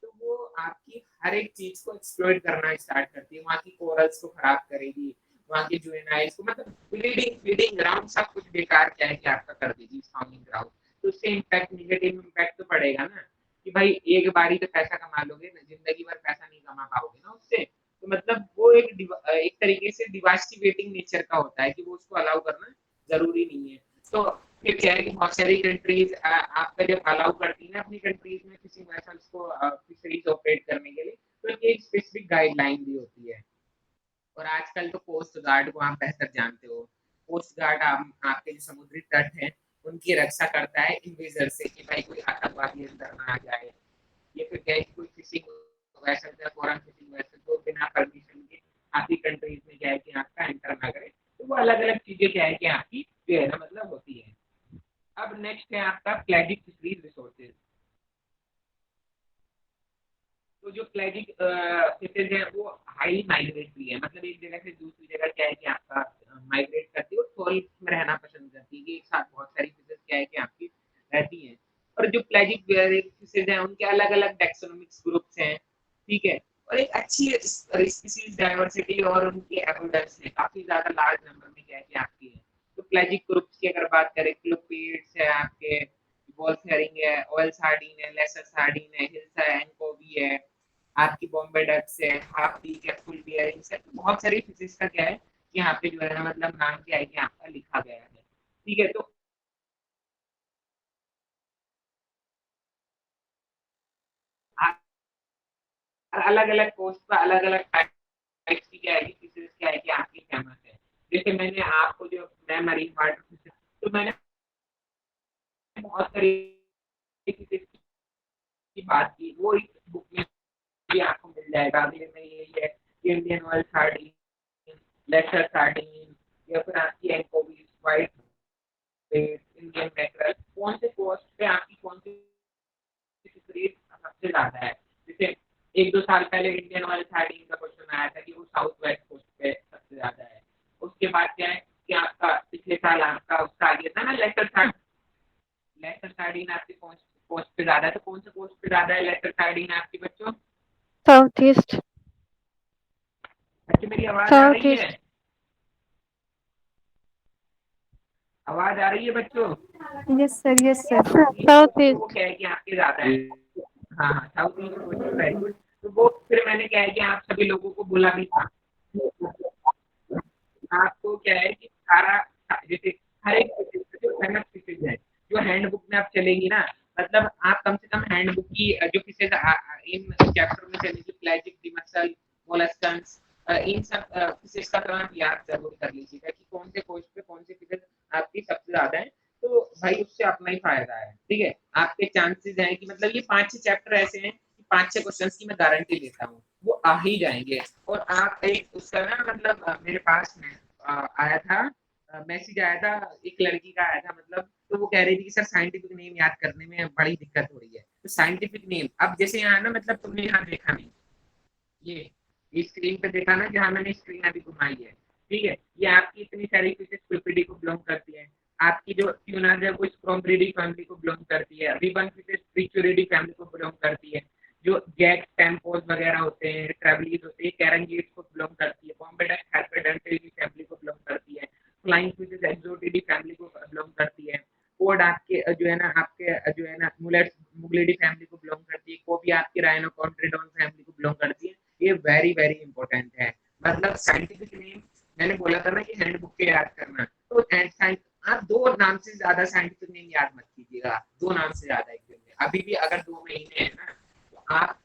तो वो आपकी हर एक चीज को एक्सप्लोइट करना स्टार्ट करती है, वहाँ की कोरल्स को खराब करेगी, वहाँ के जुवेनाइल्स को, मतलब फीडिंग फीडिंग ग्राउंड सब कुछ बेकार क्या है कि आपका कर देगी फार्मिंग ग्राउंड। तो उससे इम्पैक्ट नेगेटिव इम्पैक्ट तो पड़ेगा ना कि भाई एक बारी तो पैसा कमा लोगे ना, जिंदगी भर पैसा नहीं कमा पाओगे ना उससे। तो मतलब वो एक तरीके से डिवास्टिवेटिंग नेचर का होता है कि वो उसको अलाउ करना जरूरी नहीं है। तो फिर क्या है कि बहुत सारी कंट्रीज आपका जब अलाउ करती है ना अपनी कंट्रीज में फिशिंग वेसल्स को फिशरीज ऑपरेट करने के लिए, तो एक स्पेसिफिक गाइडलाइन भी होती है। और आजकल तो कोस्ट गार्ड को आप बेहतर जानते हो। कोस्ट गार्ड आपके जो समुद्री तट है उनकी रक्षा करता है इन्वेजर से कि भाई कोई आतंकवादी अंदर ना आ जाए, या फिर क्या है कि कोई फिशिंग वैसल या फॉरेन फिशिंग वैसल तो बिना परमिशन के आपकी कंट्रीज में क्या है कि आपका एंटर ना करे। तो वो अलग अलग चीजें क्या है कि आपकी जो है ना मतलब होती है। अब नेक्स्ट है आपका प्लेजिक फिशरीज रिसोर्सेज। तो जो प्लेजिक फिशेज है वो हाईली माइग्रेटरी है, मतलब एक जगह से दूसरी जगह क्या है कि आपका माइग्रेट करती है और सॉइल में रहना पसंद करती है कि एक साथ बहुत सारी फिशेज क्या है कि आपकी रहती हैं। और जो प्लेजिक फिशेज हैं उनके अलग अलग टैक्सोनॉमिक्स ग्रुप्स हैं, ठीक है, और एक अच्छी स्पीशीज डाइवर्सिटी और उनकी एबंडेंस है, काफी ज्यादा लार्ज नंबर में क्या है कि आपकी है। तो प्लेजिक ग्रुप्स की अगर बात करें, क्लोपेट्स है आपके, वॉल्फ हेरिंग है, ऑयल सार्डिन है, लेसर सार्डिन है, हिल्सा एंकोवी है, आपकी बॉम्बे डक्स है, हाफ पीक है, फुल बियरिंग्स है। तो बहुत सारी फिशेज का क्या है कि यहाँ पे जो है ना मतलब नाम क्या है कि आपका लिखा गया है, ठीक है। तो अलग अलग कोस्ट पर अलग अलग टाइप्स की क्या है कि फिशेज क्या है कि आपकी फेमस है। जैसे मैंने आपको जो मैं मरीन वाटर फिशेज, तो मैंने बहुत सारी फिशेज की बात की, वो इस बुक में भी आपको मिल जाएगा। अभी में यही है Indian oil sardine, lesser sardine, या फिर आपकी एंकोवीज, व्हाइट इंडियन मैकरल, कौन से कोस्ट पे आपकी कौन सी फिशरीज सबसे ज्यादा है। जैसे 1-2 साल पहले इंडियन ऑयल सार्डिन का क्वेश्चन आया था कि वो साउथ वेस्ट कोस्ट पे सबसे ज्यादा है। उसके बाद क्या है कि आपका पिछले साल आपका उसका आ गया था ना लेसर सार्डिन, लेसर सार्डिन आपकी कोस्ट कोस्ट पे ज्यादा है। तो कौन से कोस्ट पे ज्यादा है लेसर सार्डिन आपके बच्चों? South east. बच्चे मेरी आवाज आ साउथ रही है? ईस्ट। आवाज आ रही है बच्चों? Yes sir, yes sir. South तो वो ईस्ट। क्या है कि आपके ज्यादा है। हाँ हाँ, south east coast very good. तो वो फिर मैंने क्या है कि आप सभी लोगों को बोला भी था, आपको क्या है कि सारा जैसे हर एक जो फेमस फिशेज है जो हैंडबुक में आप चलेंगी ना, मतलब आप कम से कम हैंडबुक की जो फिशेज इन चैप्टर में चलेगी, प्लाजिक, डिमर्सल, मोलस्कन्स, इन सब फिशेज का तो आप याद जरूर कर लीजिएगा कि कौन से कोस्ट पे कौन से फिशेज आपकी सबसे ज्यादा है। तो भाई उससे अपना ही फायदा है, ठीक है। आपके चांसेस हैं कि मतलब ये 5-6 चैप्टर ऐसे हैं कि 5-6 क्वेश्चंस की मैं गारंटी देता हूँ वो आ ही जाएंगे। और आप एक उसका ना मतलब मेरे पास में आया था मैसेज आया था, एक लड़की का आया था, मतलब तो वो कह रही थी कि सर साइंटिफिक नेम याद करने में बड़ी दिक्कत हो रही है। तो साइंटिफिक नेम अब जैसे यहाँ ना मतलब तुमने यहाँ देखा नहीं, ये स्क्रीन पे देखा ना जहाँ मैंने स्क्रीन अभी घुमाई है, ठीक है, ये आपकी इतनी सारी फिशेज पीपीडी को बिलोंग करती है। आपकी जो ट्यूनाज है वो स्ट्रॉम्ब्रिडी फैमिली को बिलोंग करती है, रिबन फिशेस ट्रिचुरिडी फैमिली को बिलोंग करती है, जो जैक टेम्पोज वगैरह होते हैं, ट्रेवलीज होते हैं, कैरंगेट्स को बिलोंग करती है, बॉम्बे डक हेल्पेडेंटेली फैमिली को बिलोंग करती है, फ्लाइंग फिशेस एक्सोटिडी फैमिली को बिलोंग करती है, कोड आपके जो है ना आपके जो है ना मुगलेडी फैमिली को बिलोंग करती है, कोबी आपकी राइनोकॉन्ट्रिडोन फैमिली को बिलोंग करती है। ये वेरी वेरी इंपॉर्टेंट है। मतलब साइंटिफिक नेम मैंने बोला था ना कि हैंडबुक के याद करना, तो आप 2 नाम से ज्यादा साइंटिफिक नेम याद मत कीजिएगा, 2 नाम से ज्यादा एक दिन में। अभी भी अगर 2 महीने है ना, तो आप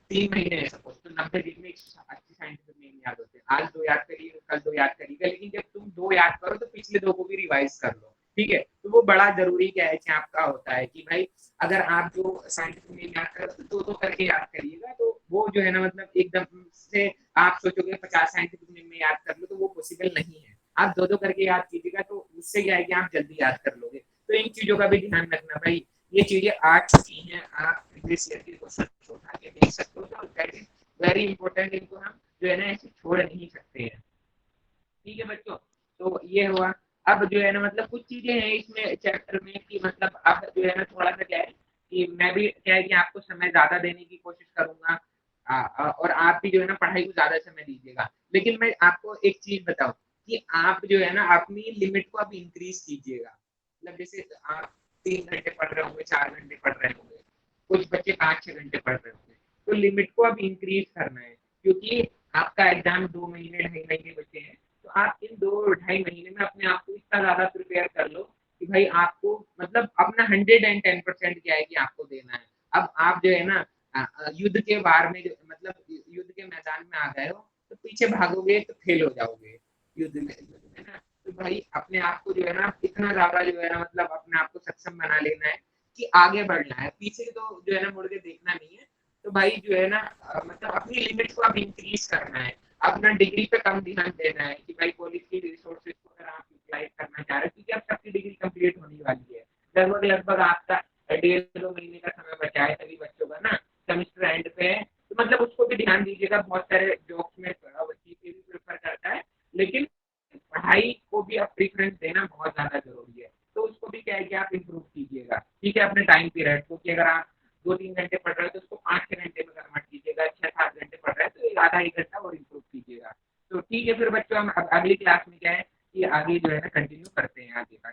3 महीने है सपोज, तो 90 दिन में अच्छी साइंटिफिक नेम याद होते हैं। आज 2 याद करिए, कल 2 याद करिएगा, लेकिन जब तुम 2 याद करो तो पिछले 2 को भी रिवाइज कर लो, ठीक है। तो वो बड़ा जरूरी क्या है कि आपका होता है कि भाई अगर आप जो साइंटिफिक नेम याद करो तो 2 करके याद करिएगा, तो वो जो है ना मतलब एकदम से आप सोचोगे 50 साइंटिफिक नेम में याद कर लो, तो वो पॉसिबल नहीं है। आप 2 करके याद कीजिएगा, तो उससे क्या है कि आप जल्दी याद कर लोगे। तो इन चीजों का भी ध्यान रखना भाई। ये चीजें आ चुकी हैं, आप प्रीवियस ईयर के क्वेश्चन उठा के देख सकते हो, तो दैट इज वेरी इंपॉर्टेंट। इनको हम जो है ना ऐसे छोड़ नहीं सकते हैं, ठीक है बच्चों। तो ये हुआ। अब जो है ना मतलब कुछ चीजें हैं इसमें चैप्टर में कि मतलब अब जो है ना थोड़ा सा क्या है कि मैं भी क्या है कि आपको समय ज्यादा देने की कोशिश करूंगा, और आप भी जो है ना पढ़ाई को ज्यादा समय दीजिएगा। लेकिन मैं आपको एक चीज बताऊं कि आप जो है ना अपनी लिमिट को अब इंक्रीज कीजिएगा। मतलब जैसे आप 3 घंटे पढ़ रहे होंगे, 4 घंटे पढ़ रहे होंगे, कुछ बच्चे 5-6 घंटे पढ़ रहे होंगे, तो लिमिट को अब इंक्रीज करना है, क्योंकि आपका एग्जाम 2 महीने 2.5 महीने बचे हैं। तो आप इन 2-2.5 महीने में अपने आप को इतना ज्यादा प्रिपेयर कर लो कि भाई आपको मतलब अपना 110% क्या है कि आपको देना है। अब आप जो है ना युद्ध के बार में मतलब युद्ध के मैदान में आ गए हो, तो पीछे भागोगे तो फेल हो जाओगे युद्ध में, है ना। तो भाई अपने आप को जो है ना इतना ज्यादा जो है ना मतलब अपने आप को सक्षम बना लेना है कि आगे बढ़ना है, पीछे तो जो है ना मुड़ के देखना नहीं है। तो भाई जो है ना मतलब अपनी लिमिट को अब इंक्रीज करना है, अपना डिग्री पे कम ध्यान देना है कि भाई कॉलेज की रिसोर्सेज को अगर आप यूटिलाइज करना चाह रहे हो, क्योंकि अब सबकी डिग्री कंप्लीट होने वाली है। लगभग लगभग आपका 1.5-2 महीने का समय बचा है सभी बच्चों का ना, सेमेस्टर एंड पे है, तो मतलब उसको भी ध्यान दीजिएगा। बहुत सारे जॉब्स में बच्चे भी प्रेफर करता है, लेकिन पढ़ाई को भी अब प्रेफरेंस देना बहुत ज्यादा जरूरी है। तो उसको भी क्या है कि आप इम्प्रूव कीजिएगा, ठीक है, अपने टाइम पीरियड को, कि अगर आप 2-3 घंटे पढ़ रहे हो तो उसको 5-6 घंटे में कन्वर्ट कीजिएगा, 6-7 घंटे पढ़ रहे हैं तो आधा 1 घंटा और इम्प्रूव कीजिएगा। तो ठीक है फिर बच्चों, हम अगली क्लास में क्या है कि आगे जो है ना कंटिन्यू करते हैं आगे का।